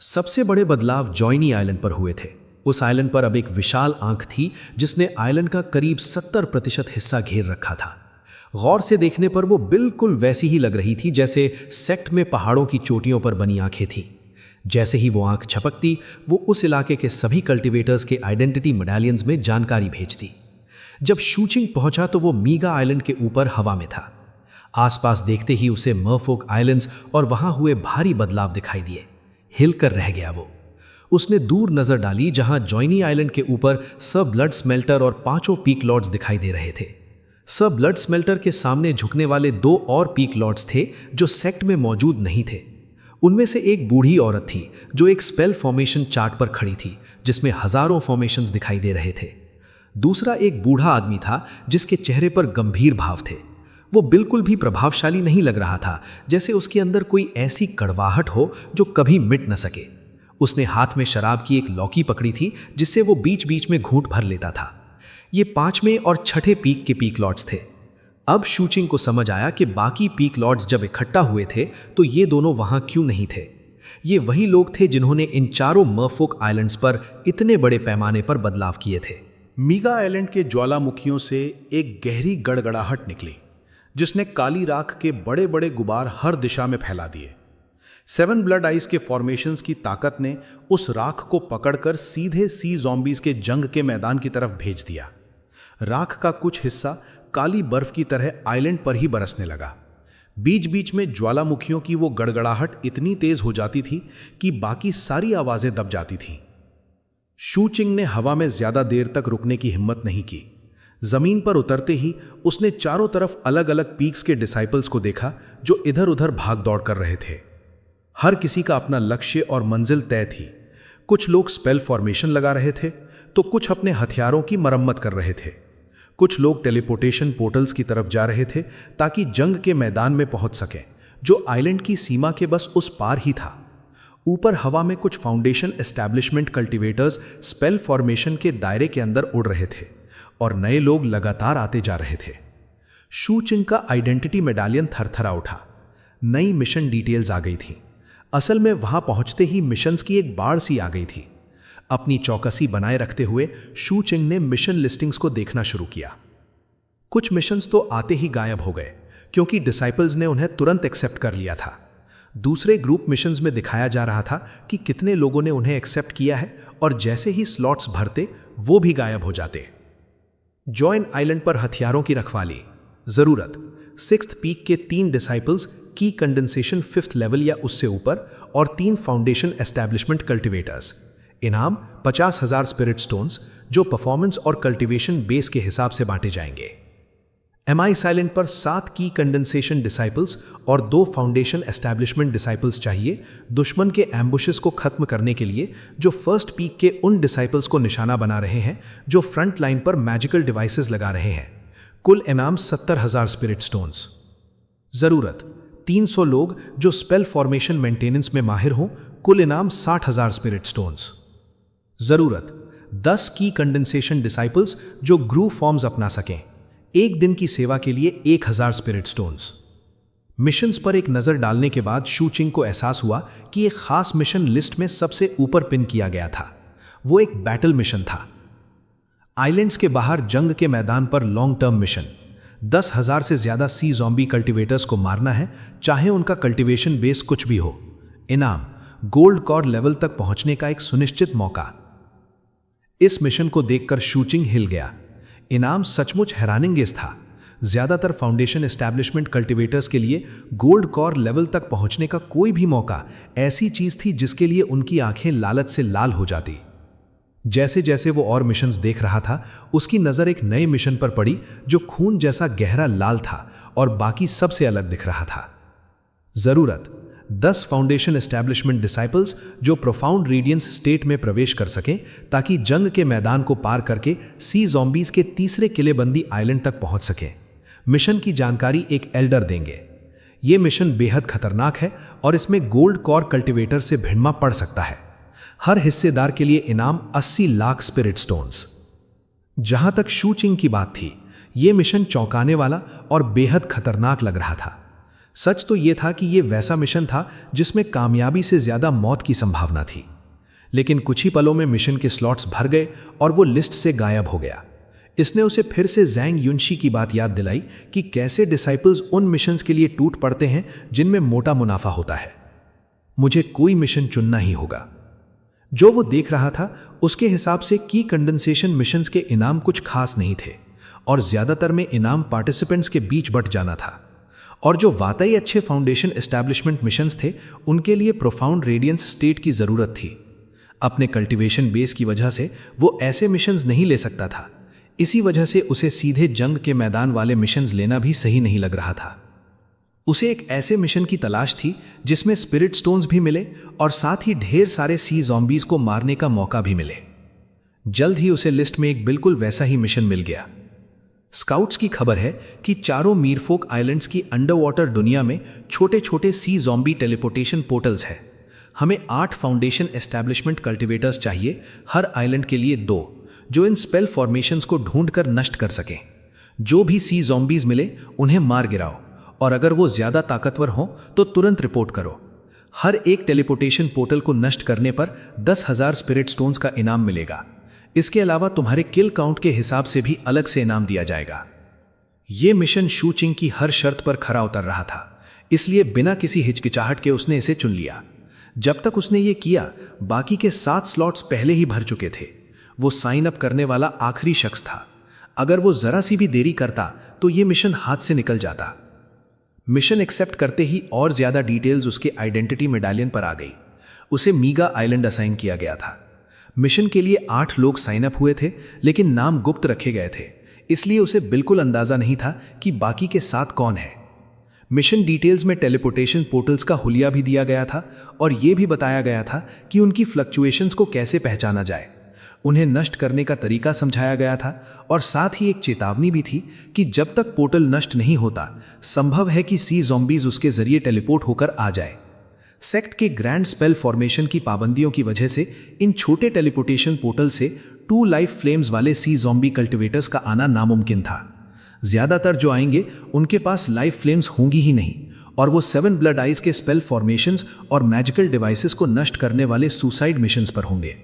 सबसे बड़े बदलाव जॉइनी आइलैंड पर हुए थे। उस आइलैंड पर अब एक विशाल आंख थी जिसने आइलैंड का करीब 70% हिस्सा घेर रखा था। गौर से देखने पर वो बिल्कुल वैसी ही लग रही थी जैसे सेक्ट में पहाड़ों की चोटियों पर बनी आंखें थीं। जैसे ही वो आंख झपकती, वो उस इलाके के सभी कल्टिवेटर्स के आइडेंटिटी मेडालियंस में जानकारी भेजती। जब शूचिंग पहुंचा तो वो मीगा आइलैंड के ऊपर हवा में था। आसपास देखते ही उसे मरफोक आइलैंड्स और वहां हुए भारी बदलाव दिखाई दिए। हिलकर रह गया वो। उसने दूर नजर डाली जहां जॉइनी आइलैंड के ऊपर सब ब्लड स्मेल्टर और 5 पीक लॉर्ड्स दिखाई दे रहे थे। सब ब्लड स्मेल्टर के सामने झुकने वाले 2 और पीक लॉर्ड्स थे जो सेक्ट में मौजूद नहीं थे। उनमें से एक बूढ़ी औरत थी जो एक स्पेल फॉर्मेशन चार्ट पर खड़ी थी जिसमें हजारों फॉर्मेशंस दिखाई दे रहे थे। दूसरा एक बूढ़ा आदमी था जिसके चेहरे पर गंभीर भाव थे। वो बिल्कुल भी प्रभावशाली नहीं लग रहा था, जैसे उसके अंदर कोई ऐसी कड़वाहट हो जो कभी मिट न सके। उसने हाथ में शराब की एक लौकी पकड़ी थी जिससे वो बीच बीच में घूंट भर लेता था। ये 5वें और 6ठे पीक के पीक लॉर्ड्स थे। अब शूचिंग को समझ आया कि बाकी पीक लॉर्ड्स जब इकट्ठा हुए थे तो ये दोनों वहां क्यों नहीं थे। ये वही लोग थे जिन्होंने इन चारों मरफोक आइलैंड्स पर इतने बड़े पैमाने पर बदलाव किए थे। मीगा आइलैंड के ज्वालामुखियों से एक गहरी गड़गड़ाहट निकली जिसने काली राख के बड़े बड़े गुबार हर दिशा में फैला दिए। 7 ब्लड आइज के फॉर्मेशंस की ताकत ने उस राख को पकड़कर सीधे सी ज़ॉम्बीज के जंग के मैदान की तरफ भेज दिया। राख का कुछ हिस्सा काली बर्फ की तरह आइलैंड पर ही बरसने लगा। बीच बीच में ज्वालामुखियों की वो गड़गड़ाहट इतनी तेज हो जाती थी कि बाकी सारी आवाजें दब जाती थीं। शूचिंग ने हवा में ज्यादा देर तक रुकने की हिम्मत नहीं की। जमीन पर उतरते ही उसने चारों तरफ अलग अलग पीक्स के डिसाइपल्स को देखा जो इधर उधर भाग दौड़ कर रहे थे। हर किसी का अपना लक्ष्य और मंजिल तय थी। कुछ लोग स्पेल फॉर्मेशन लगा रहे थे तो कुछ अपने हथियारों की मरम्मत कर रहे थे। कुछ लोग टेलीपोर्टेशन पोर्टल्स की तरफ जा रहे थे ताकि जंग के मैदान में पहुंच सकें, जो आइलैंड की सीमा के बस उस पार ही था। ऊपर हवा में कुछ foundation establishment cultivators spell formation के दायरे के अंदर उड़ रहे थे और नए लोग लगातार आते जा रहे थे। शूचिंग का आइडेंटिटी मेडालियन थरथरा उठा। नई मिशन डिटेल्स आ गई थी। असल में वहां पहुंचते ही मिशंस की एक बाढ़ सी आ गई थी। अपनी चौकसी बनाए रखते हुए शूचिंग ने मिशन लिस्टिंग्स को देखना शुरू किया। कुछ मिशंस तो आते ही गायब हो गए क्योंकि डिसाइपल्स ने उन्हें तुरंत एक्सेप्ट कर लिया था। दूसरे ग्रुप मिशंस में दिखाया जा रहा था कि कितने लोगों ने उन्हें एक्सेप्ट किया है और जैसे ही स्लॉट्स भरते वो भी गायब हो जाते। जॉइन आइलैंड पर हथियारों की रखवाली। जरूरत 6th पीक के 3 डिसाइपल्स की कंडेंसेशन 5th लेवल या उससे ऊपर और 3 फाउंडेशन एस्टैब्लिशमेंट कल्टिवेटर्स। इनाम 50,000 स्पिरिट स्टोन्स जो परफॉर्मेंस और कल्टिवेशन बेस के हिसाब से बांटे जाएंगे। एमआई आइलैंड पर 7 की कंडेंसेशन डिसाइपल्स और 2 फाउंडेशन एस्टैब्लिशमेंट डिसाइपल्स चाहिए दुश्मन के एम्बुशेस को खत्म करने के लिए जो फर्स्ट पीक के उन डिसाइपल्स को निशाना बना रहे हैं जो फ्रंट लाइन पर मैजिकल डिवाइसेस लगा रहे हैं। कुल इनाम 70,000 स्पिरिट स्टोन्स। जरूरत 300 लोग जो स्पेल फॉर्मेशन मेंटेनेंस में माहिर हों। कुल इनाम 60,000 स्पिरिट स्टोन्स। जरूरत 10 की कंडेंसेशन डिसाइपल्स जो ग्रू फॉर्म्स अपना सकें। एक दिन की सेवा के लिए 1000 स्पिरिट स्टोन्स। मिशंस पर एक नज़र डालने के बाद शू चिंग को एहसास हुआ कि एक खास मिशन लिस्ट में सबसे ऊपर पिन किया गया था। वो एक बैटल मिशन था। आइलैंड्स के बाहर जंग के मैदान पर लॉन्ग टर्म मिशन। 10,000 से ज्यादा सी ज़ॉम्बी कल्टिवेटर्स को मारना है, चाहे उनका कल्टिवेशन बेस कुछ भी हो। इनाम गोल्ड कॉर लेवल तक पहुंचने का एक सुनिश्चित मौका। इस मिशन को देखकर शू चिंग हिल गया। इनाम सचमुच हैरानिंगेज था। ज्यादातर फाउंडेशन एस्टैब्लिशमेंट कल्टिवेटर्स के लिए गोल्ड कॉर लेवल तक पहुंचने का कोई भी मौका ऐसी चीज थी जिसके लिए उनकी आंखें लालच से लाल हो जाती। जैसे जैसे वो और मिशंस देख रहा था उसकी नजर एक नए मिशन पर पड़ी जो खून जैसा गहरा लाल था और बाकी सबसे अलग दिख रहा था। जरूरत 10 फाउंडेशन एस्टैब्लिशमेंट डिसाइपल्स जो प्रोफाउंड रेडियंस स्टेट में प्रवेश कर सकें ताकि जंग के मैदान को पार करके सी ज़ॉम्बीज के तीसरे किलेबंदी आइलैंड तक पहुंच सकें। मिशन की जानकारी एक एल्डर देंगे। ये मिशन बेहद खतरनाक है और इसमें गोल्ड कॉर कल्टिवेटर से भिड़ना पड़ सकता है। हर हिस्सेदार के लिए इनाम 80 लाख स्पिरिट स्टोन्स। जहां तक शू चिंग की बात थी, यह मिशन चौंकाने वाला और बेहद खतरनाक लग रहा था। सच तो यह था कि यह वैसा मिशन था जिसमें कामयाबी से ज्यादा मौत की संभावना थी, लेकिन कुछ ही पलों में मिशन के स्लॉट्स भर गए और वो लिस्ट से गायब हो गया। इसने उसे फिर से ज़ैंग युनशी की बात याद दिलाई कि कैसे डिसाइपल्स उन मिशंस के लिए टूट पड़ते हैं जिनमें मोटा मुनाफा होता है। मुझे कोई मिशन चुनना ही होगा। जो वो देख रहा था उसके हिसाब से की कंडेंसेशन मिशंस के इनाम कुछ खास नहीं थे और ज्यादातर में इनाम पार्टिसिपेंट्स के बीच बंट जाना था, और जो वाकई अच्छे फाउंडेशन एस्टैब्लिशमेंट मिशंस थे उनके लिए प्रोफाउंड रेडियंस स्टेट की जरूरत थी। अपने कल्टीवेशन बेस की वजह से वो ऐसे मिशंस नहीं ले सकता था। इसी वजह से उसे सीधे जंग के मैदान वाले मिशंस लेना भी सही नहीं लग रहा था। उसे एक ऐसे मिशन की तलाश थी जिसमें स्पिरिट स्टोन्स भी मिले और साथ ही ढेर सारे सी ज़ॉम्बीज को मारने का मौका भी मिले। जल्द ही उसे लिस्ट में एक बिल्कुल वैसा ही मिशन मिल गया। स्काउट्स की खबर है कि चारों मीरफोक आइलैंड्स की अंडर वाटर दुनिया में छोटे छोटे सी ज़ॉम्बी टेलीपोर्टेशन पोर्टल्स हैं। हमें 8 फाउंडेशन एस्टैब्लिशमेंट कल्टिवेटर्स चाहिए, हर आइलैंड के लिए 2, जो इन स्पेल फॉर्मेशंस को ढूंढकर नष्ट कर सकें। जो भी सी ज़ॉम्बीज मिले उन्हें मार गिराओ, और अगर वो ज्यादा ताकतवर हों तो तुरंत रिपोर्ट करो। हर एक टेलीपोर्टेशन पोर्टल को नष्ट करने पर 10,000 स्पिरिट स्टोन्स का इनाम मिलेगा। इसके अलावा तुम्हारे किल काउंट के हिसाब से भी अलग से इनाम दिया जाएगा। यह मिशन शू चिंग की हर शर्त पर खरा उतर रहा था, इसलिए बिना किसी हिचकिचाहट के उसने इसे चुन लिया। जब तक उसने ये किया, बाकी के 7 स्लॉट्स पहले ही भर चुके थे। वो साइन अप करने वाला आखिरी शख्स था। अगर वो जरा सी भी देरी करता तो ये मिशन हाथ से निकल जाता। मिशन एक्सेप्ट करते ही और ज्यादा डिटेल्स उसके आइडेंटिटी मेडालियन पर आ गई। उसे मीगा आइलैंड असाइन किया गया था। मिशन के लिए 8 लोग साइन अप हुए थे, लेकिन नाम गुप्त रखे गए थे, इसलिए उसे बिल्कुल अंदाजा नहीं था कि बाकी के 7 कौन है। मिशन डिटेल्स में टेलीपोर्टेशन पोर्टल्स का हुलिया भी दिया गया था और यह भी बताया गया था कि उनकी फ्लक्चुएशंस को कैसे पहचाना जाए। उन्हें नष्ट करने का तरीका समझाया गया था और साथ ही एक चेतावनी भी थी कि जब तक पोर्टल नष्ट नहीं होता, संभव है कि सी ज़ॉम्बीज उसके जरिए टेलीपोर्ट होकर आ जाए। सेक्ट के ग्रैंड स्पेल फॉर्मेशन की पाबंदियों की वजह से इन छोटे टेलीपोर्टेशन पोर्टल से 2 लाइफ फ्लेम्स वाले सी ज़ॉम्बी कल्टिवेटर्स का आना नामुमकिन था। ज्यादातर जो आएंगे उनके पास लाइफ फ्लेम्स होंगी ही नहीं, और वो 7 ब्लड आइज के स्पेल फॉर्मेशंस और मैजिकल डिवाइसेस को नष्ट करने वाले सुसाइड मिशंस पर होंगे।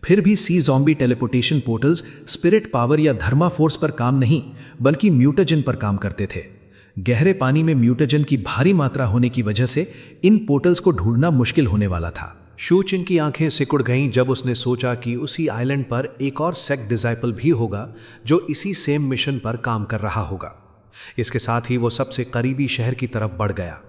फिर भी सी zombie teleportation portals spirit power या धर्मा फोर्स पर काम नहीं, बल्कि म्यूटाजन पर काम करते थे। गहरे पानी में म्यूटेजन की भारी मात्रा होने की वजह से इन पोर्टल्स को ढूंढना मुश्किल होने वाला था। शू चिंग की आंखें सिकुड़ गईं जब उसने सोचा कि उसी आइलैंड पर एक और सेक्ट डिसाइपल भी होगा जो इसी सेम मिशन पर काम कर रहा होगा। इसके साथ ही वो सबसे करीबी शहर की तरफ बढ़ गया।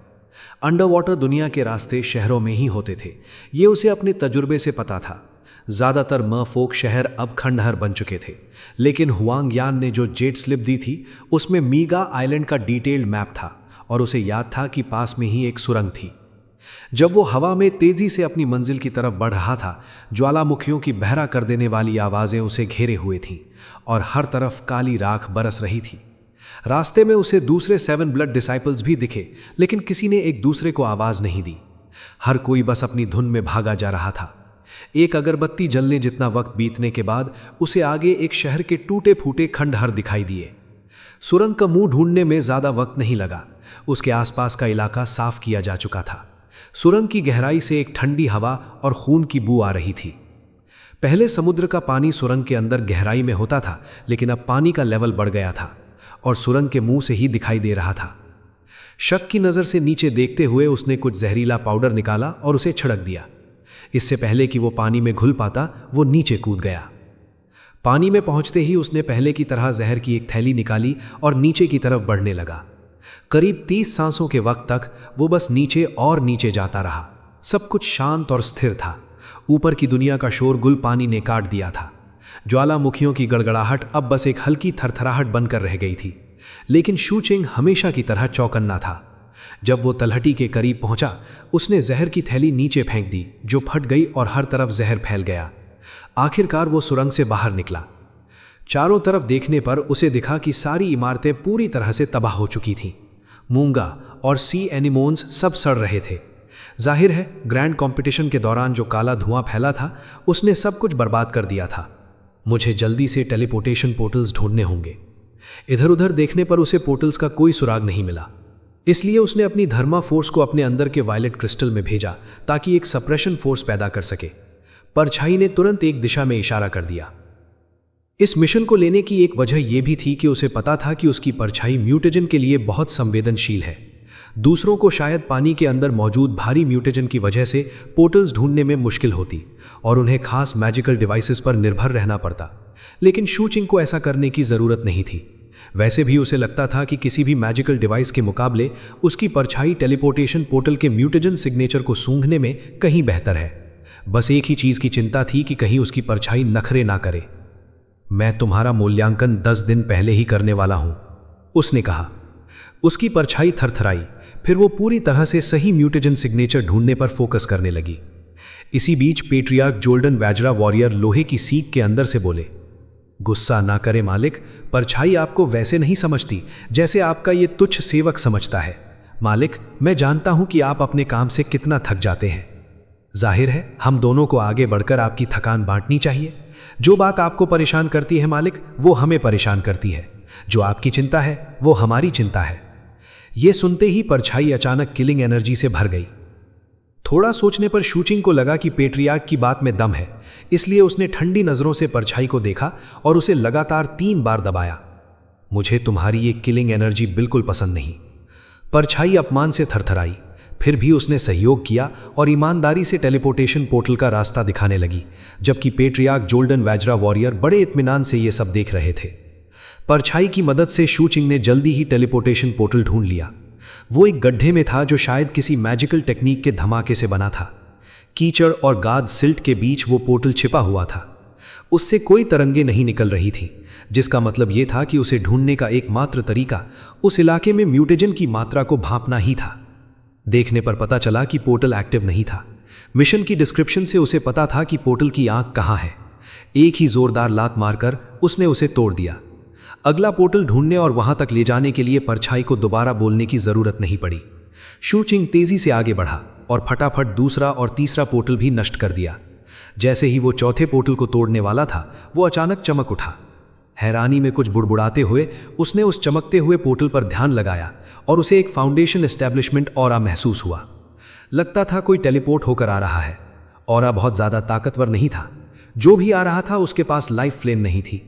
अंडर वाटर दुनिया के रास्ते शहरों में ही होते थे, ये उसे अपने तजुर्बे से पता था। ज़्यादातर मरफोक शहर अब खंडहर बन चुके थे, लेकिन हुआंग यान ने जो जेट स्लिप दी थी उसमें मीगा आइलैंड का डिटेल्ड मैप था और उसे याद था कि पास में ही एक सुरंग थी। जब वो हवा में तेजी से अपनी मंजिल की तरफ बढ़ रहा था, ज्वालामुखियों की बहरा कर देने वाली आवाज़ें उसे घेरे हुए थीं और हर तरफ काली राख बरस रही थी। रास्ते में उसे दूसरे 7 ब्लड डिसाइपल्स भी दिखे, लेकिन किसी ने एक दूसरे को आवाज़ नहीं दी। हर कोई बस अपनी धुन में भागा जा रहा था। एक अगरबत्ती जलने जितना वक्त बीतने के बाद उसे आगे एक शहर के टूटे फूटे खंडहर दिखाई दिए। सुरंग का मुंह ढूंढने में ज़्यादा वक्त नहीं लगा। उसके आसपास का इलाका साफ किया जा चुका था। सुरंग की गहराई से एक ठंडी हवा और खून की बू आ रही थी। पहले समुद्र का पानी सुरंग के अंदर गहराई में होता था, लेकिन अब पानी का लेवल बढ़ गया था और सुरंग के मुंह से ही दिखाई दे रहा था। शक की नज़र से नीचे देखते हुए उसने कुछ जहरीला पाउडर निकाला और उसे छिड़क दिया। इससे पहले कि वो पानी में घुल पाता, वो नीचे कूद गया। पानी में पहुंचते ही उसने पहले की तरह जहर की एक थैली निकाली और नीचे की तरफ बढ़ने लगा। करीब 30 सांसों के वक्त तक वो बस नीचे और नीचे जाता रहा। सब कुछ शांत और स्थिर था। ऊपर की दुनिया का शोरगुल पानी ने काट दिया था। ज्वालामुखियों की गड़गड़ाहट अब बस एक हल्की थरथराहट बनकर रह गई थी, लेकिन शू चिंग हमेशा की तरह चौकन्ना था। जब वो तलहटी के करीब पहुंचा, उसने जहर की थैली नीचे फेंक दी, जो फट गई और हर तरफ जहर फैल गया। आखिरकार वो सुरंग से बाहर निकला। चारों तरफ देखने पर उसे दिखा कि सारी इमारतें पूरी तरह से तबाह हो चुकी थीं। मूंगा और सी एनिमोन्स सब सड़ रहे थे। जाहिर है, ग्रैंड कंपटीशन के दौरान जो काला धुआं फैला था उसने सब कुछ बर्बाद कर दिया था। मुझे जल्दी से टेलीपोर्टेशन पोर्टल्स ढूंढने होंगे। इधर उधर देखने पर उसे पोर्टल्स का कोई सुराग नहीं मिला। इसलिए उसने अपनी धर्मा फोर्स को अपने अंदर के वायलेट क्रिस्टल में भेजा ताकि एक सप्रेशन फोर्स पैदा कर सके। परछाई ने तुरंत एक दिशा में इशारा कर दिया। इस मिशन को लेने की एक वजह यह भी थी कि उसे पता था कि उसकी परछाई म्यूटेजन के लिए बहुत संवेदनशील है। दूसरों को शायद पानी के अंदर मौजूद भारी म्यूटेजन की वजह से पोर्टल्स ढूंढने में मुश्किल होती और उन्हें खास मैजिकल डिवाइसेस पर निर्भर रहना पड़ता, लेकिन शू चिंग को ऐसा करने की ज़रूरत नहीं थी। वैसे भी उसे लगता था कि किसी भी मैजिकल डिवाइस के मुकाबले उसकी परछाई टेलीपोर्टेशन पोर्टल के म्यूटेजन सिग्नेचर को सूंघने में कहीं बेहतर है। बस एक ही चीज़ की चिंता थी कि कहीं उसकी परछाई नखरे ना करे। मैं तुम्हारा मूल्यांकन 10 दिन पहले ही करने वाला हूं, उसने कहा। उसकी परछाई थरथराई, फिर वो पूरी तरह से सही म्यूटेजन सिग्नेचर ढूंढने पर फोकस करने लगी। इसी बीच पेट्रियार्क जोल्डन वैजरा वॉरियर लोहे की सीख के अंदर से बोले, गुस्सा ना करे मालिक, परछाई आपको वैसे नहीं समझती जैसे आपका ये तुच्छ सेवक समझता है। मालिक, मैं जानता हूं कि आप अपने काम से कितना थक जाते हैं। जाहिर है, हम दोनों को आगे बढ़कर आपकी थकान बांटनी चाहिए। जो बात आपको परेशान करती है मालिक, वो हमें परेशान करती है। जो आपकी चिंता है वो हमारी चिंता है। ये सुनते ही परछाई अचानक किलिंग एनर्जी से भर गई। थोड़ा सोचने पर शू चिंग को लगा कि पेट्रियार्क की बात में दम है, इसलिए उसने ठंडी नज़रों से परछाई को देखा और उसे लगातार 3 बार दबाया। मुझे तुम्हारी ये किलिंग एनर्जी बिल्कुल पसंद नहीं। परछाई अपमान से थरथराई, फिर भी उसने सहयोग किया और ईमानदारी से टेलीपोर्टेशन पोर्टल का रास्ता दिखाने लगी, जबकि पेट्रियार्क जोल्डन वैजरा वॉरियर बड़े इत्मीनान से ये सब देख रहे थे। परछाई की मदद से शू चिंग ने जल्दी ही टेलीपोर्टेशन पोर्टल ढूंढ लिया। वो एक गड्ढे में था जो शायद किसी मैजिकल टेक्निक के धमाके से बना था। कीचड़ और गाद सिल्ट के बीच वो पोर्टल छिपा हुआ था। उससे कोई तरंगे नहीं निकल रही थी, जिसका मतलब ये था कि उसे ढूंढने का एकमात्र तरीका उस इलाके में म्यूटेजन की मात्रा को भांपना ही था। देखने पर पता चला कि पोर्टल एक्टिव नहीं था। मिशन की डिस्क्रिप्शन से उसे पता था कि पोर्टल की आंख कहाँ है। एक ही जोरदार लात मारकर उसने उसे तोड़ दिया। अगला पोर्टल ढूंढने और वहां तक ले जाने के लिए परछाई को दोबारा बोलने की जरूरत नहीं पड़ी। शू चिंग तेजी से आगे बढ़ा और फटाफट दूसरा और तीसरा पोर्टल भी नष्ट कर दिया। जैसे ही वो चौथे पोर्टल को तोड़ने वाला था, वो अचानक चमक उठा। हैरानी में कुछ बुड़बुड़ाते हुए उसने उस चमकते हुए पोर्टल पर ध्यान लगाया और उसे एक फाउंडेशन एस्टेब्लिशमेंट ऑरा महसूस हुआ। लगता था कोई टेलीपोर्ट होकर आ रहा है। ऑरा बहुत ज़्यादा ताकतवर नहीं था। जो भी आ रहा था उसके पास लाइफ फ्लेम नहीं थी।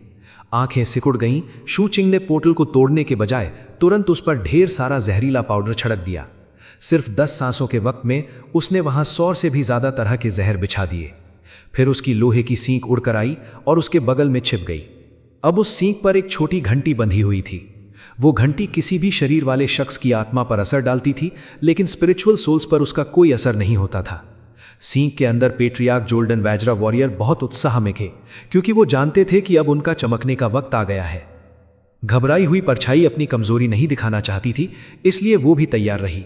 आंखें सिकुड़ गईं। शू चिंग ने पोर्टल को तोड़ने के बजाय तुरंत उस पर ढेर सारा जहरीला पाउडर छिड़क दिया। सिर्फ 10 सांसों के वक्त में उसने वहां 100 से भी ज्यादा तरह के जहर बिछा दिए। फिर उसकी लोहे की सींक उड़कर आई और उसके बगल में छिप गई। अब उस सींक पर एक छोटी घंटी बंधी हुई थी। वो घंटी किसी भी शरीर वाले शख्स की आत्मा पर असर डालती थी, लेकिन स्पिरिचुअल सोल्स पर उसका कोई असर नहीं होता था। सींक के अंदर पेट्रियार्क जोल्डन वैजरा वॉरियर बहुत उत्साह में थे, क्योंकि वो जानते थे कि अब उनका चमकने का वक्त आ गया है। घबराई हुई परछाई अपनी कमजोरी नहीं दिखाना चाहती थी, इसलिए वो भी तैयार रही।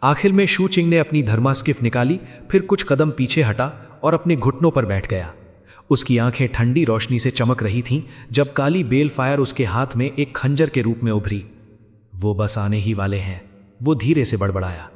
आखिर में शू चिंग ने अपनी धर्मास्किफ निकाली, फिर कुछ कदम पीछे हटा और अपने घुटनों पर बैठ गया। उसकी आंखें ठंडी रोशनी से चमक रही थीं जब काली बेल फायर उसके हाथ में एक खंजर के रूप में उभरी। वो बस आने ही वाले हैं, वो धीरे से बड़बड़ाया।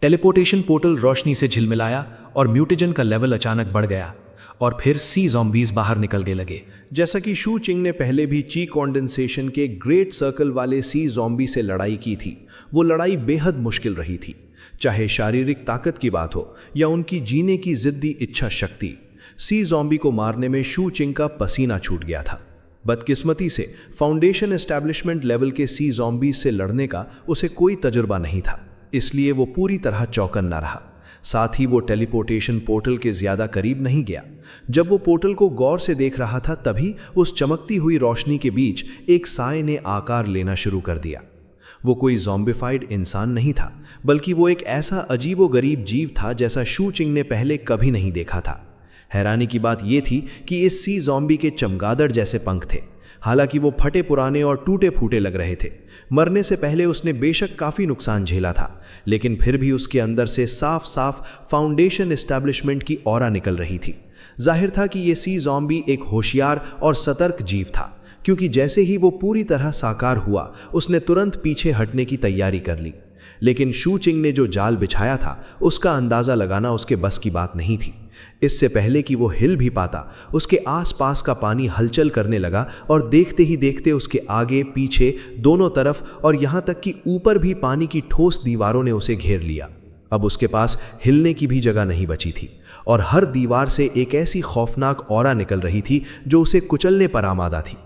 टेलीपोर्टेशन पोर्टल रोशनी से झिलमिलाया और म्यूटेजन का लेवल अचानक बढ़ गया और फिर सी ज़ॉम्बीज बाहर निकलने लगे। जैसा कि शू चिंग ने पहले भी ची कॉन्डेंसेशन के ग्रेट सर्कल वाले सी ज़ॉम्बी से लड़ाई की थी, वो लड़ाई बेहद मुश्किल रही थी। चाहे शारीरिक ताकत की बात हो या उनकी जीने की जिद्दी इच्छा शक्ति, सी ज़ॉम्बी को मारने में शू चिंग का पसीना छूट गया था। बदकिस्मती से फाउंडेशन एस्टैब्लिशमेंट लेवल के सी ज़ॉम्बीज से लड़ने का उसे कोई तजुर्बा नहीं था, इसलिए वो पूरी तरह चौकन न रहा। साथ ही वो टेलीपोर्टेशन पोर्टल के ज्यादा करीब नहीं गया। जब वो पोर्टल को गौर से देख रहा था, तभी उस चमकती हुई रोशनी के बीच एक साए ने आकार लेना शुरू कर दिया। वो कोई ज़ॉम्बिफाइड इंसान नहीं था, बल्कि वो एक ऐसा अजीबोगरीब जीव था जैसा शू चिंग ने पहले कभी नहीं देखा था। हैरानी की बात यह थी कि इस सी ज़ॉम्बी के चमगादड़ जैसे पंख थे। हालांकि वो फटे पुराने और टूटे फूटे लग रहे थे। मरने से पहले उसने बेशक काफ़ी नुकसान झेला था, लेकिन फिर भी उसके अंदर से साफ साफ फाउंडेशन एस्टैब्लिशमेंट की ऑरा निकल रही थी। जाहिर था कि ये सी ज़ॉम्बी एक होशियार और सतर्क जीव था, क्योंकि जैसे ही वो पूरी तरह साकार हुआ, उसने तुरंत पीछे हटने की तैयारी कर ली। लेकिन शू चिंग ने जो जाल बिछाया था, उसका अंदाज़ा लगाना उसके बस की बात नहीं थी। इससे पहले कि वो हिल भी पाता, उसके आसपास का पानी हलचल करने लगा और देखते ही देखते उसके आगे पीछे दोनों तरफ और यहाँ तक कि ऊपर भी पानी की ठोस दीवारों ने उसे घेर लिया। अब उसके पास हिलने की भी जगह नहीं बची थी और हर दीवार से एक ऐसी खौफनाक ऑरा निकल रही थी जो उसे कुचलने पर आमादा थी।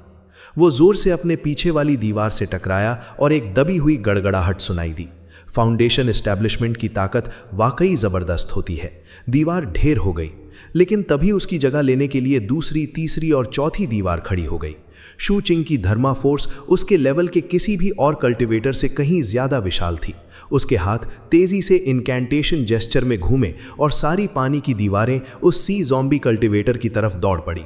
वो जोर से अपने पीछे वाली दीवार से टकराया और एक दबी हुई गड़गड़ाहट सुनाई दी। फाउंडेशन एस्टैब्लिशमेंट की ताकत वाकई ज़बरदस्त होती है। दीवार ढेर हो गई, लेकिन तभी उसकी जगह लेने के लिए दूसरी, तीसरी और चौथी दीवार खड़ी हो गई। शू चिंग की धर्मा फोर्स उसके लेवल के किसी भी और कल्टिवेटर से कहीं ज्यादा विशाल थी। उसके हाथ तेजी से इनकैंटेशन जेस्चर में घूमे और सारी पानी की दीवारें उस सी ज़ॉम्बी कल्टिवेटर की तरफ दौड़ पड़ी।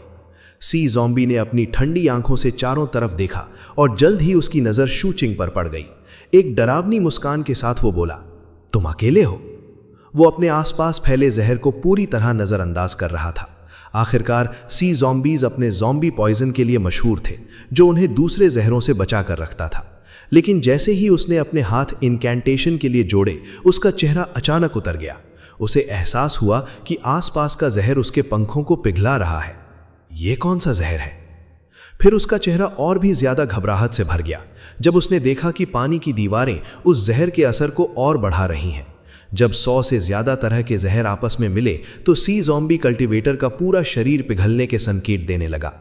सी ज़ॉम्बी ने अपनी ठंडी आंखों से चारों तरफ देखा और जल्द ही उसकी नज़र शू चिंग पर पड़ गई। एक डरावनी मुस्कान के साथ वो बोला, तुम अकेले हो? वो अपने आसपास फैले जहर को पूरी तरह नज़रअंदाज कर रहा था। आखिरकार सी ज़ॉम्बीज़ अपने ज़ॉम्बी पॉइजन के लिए मशहूर थे, जो उन्हें दूसरे जहरों से बचा कर रखता था। लेकिन जैसे ही उसने अपने हाथ इनकैंटेशन के लिए जोड़े, उसका चेहरा अचानक उतर गया। उसे एहसास हुआ कि आसपास का जहर उसके पंखों को पिघला रहा है। ये कौन सा जहर है? फिर उसका चेहरा और भी ज्यादा घबराहट से भर गया जब उसने देखा कि पानी की दीवारें उस जहर के असर को और बढ़ा रही हैं। जब 100 से ज्यादा तरह के जहर आपस में मिले तो सी ज़ॉम्बी कल्टिवेटर का पूरा शरीर पिघलने के संकेत देने लगा।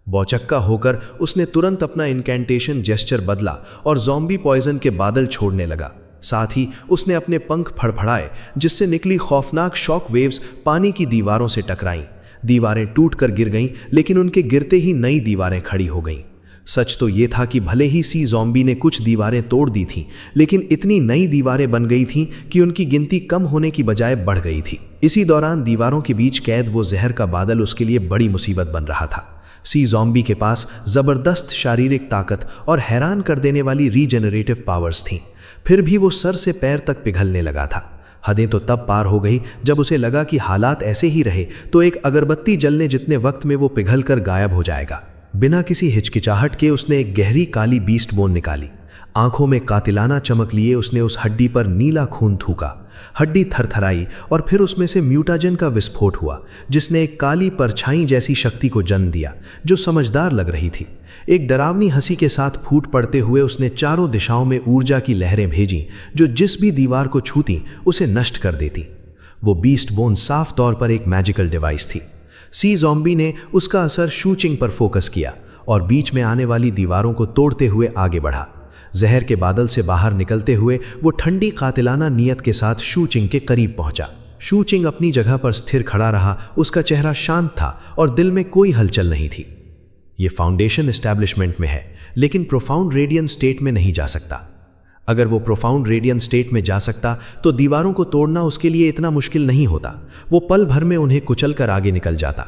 बौचक्का होकर उसने तुरंत अपना इनकैंटेशन जेस्चर बदला और ज़ॉम्बी पॉइजन के बादल छोड़ने लगा। साथ ही उसने अपने पंख फड़फड़ाए, जिससे निकली खौफनाक शॉक वेव्स पानी की दीवारों से टकराईं। दीवारें टूटकर गिर गईं, लेकिन उनके गिरते ही नई दीवारें खड़ी हो गईं। सच तो ये था कि भले ही सी ज़ॉम्बी ने कुछ दीवारें तोड़ दी थीं, लेकिन इतनी नई दीवारें बन गई थीं कि उनकी गिनती कम होने की बजाय बढ़ गई थी। इसी दौरान दीवारों के बीच कैद वो जहर का बादल उसके लिए बड़ी मुसीबत बन रहा था। सी ज़ॉम्बी के पास ज़बरदस्त शारीरिक ताकत और हैरान कर देने वाली रीजेनरेटिव पावर्स थीं, फिर भी वो सर से पैर तक पिघलने लगा था। हदें तो तब पार हो गई जब उसे लगा कि हालात ऐसे ही रहे तो एक अगरबत्ती जलने जितने वक्त में वो पिघल कर गायब हो जाएगा। बिना किसी हिचकिचाहट के उसने एक गहरी काली बीस्ट बोन निकाली। आंखों में कातिलाना चमक लिए उसने उस हड्डी पर नीला खून थूका। हड्डी थरथराई और फिर उसमें से म्यूटाजन का विस्फोट हुआ, जिसने एक काली परछाई जैसी शक्ति को जन्म दिया जो समझदार लग रही थी। एक डरावनी हंसी के साथ फूट पड़ते हुए उसने चारों दिशाओं में ऊर्जा की लहरें भेजी, जो जिस भी दीवार को छूती उसे नष्ट कर देती। वो बीस्ट बोन साफ तौर पर एक मैजिकल डिवाइस थी। सी ज़ॉम्बी ने उसका असर शू चिंग पर फोकस किया और बीच में आने वाली दीवारों को तोड़ते हुए आगे बढ़ा। जहर के बादल से बाहर निकलते हुए वो ठंडी कातिलाना नियत के साथ शू चिंग के करीब पहुंचा। शू चिंग अपनी जगह पर स्थिर खड़ा रहा। उसका चेहरा शांत था और दिल में कोई हलचल नहीं थी। ये फाउंडेशन एस्टैब्लिशमेंट में है, लेकिन प्रोफाउंड रेडियंट स्टेट में नहीं जा सकता। अगर वो प्रोफाउंड रेडियंट स्टेट में जा सकता तो दीवारों को तोड़ना उसके लिए इतना मुश्किल नहीं होता। वो पल भर में उन्हें कुचलकर आगे निकल जाता।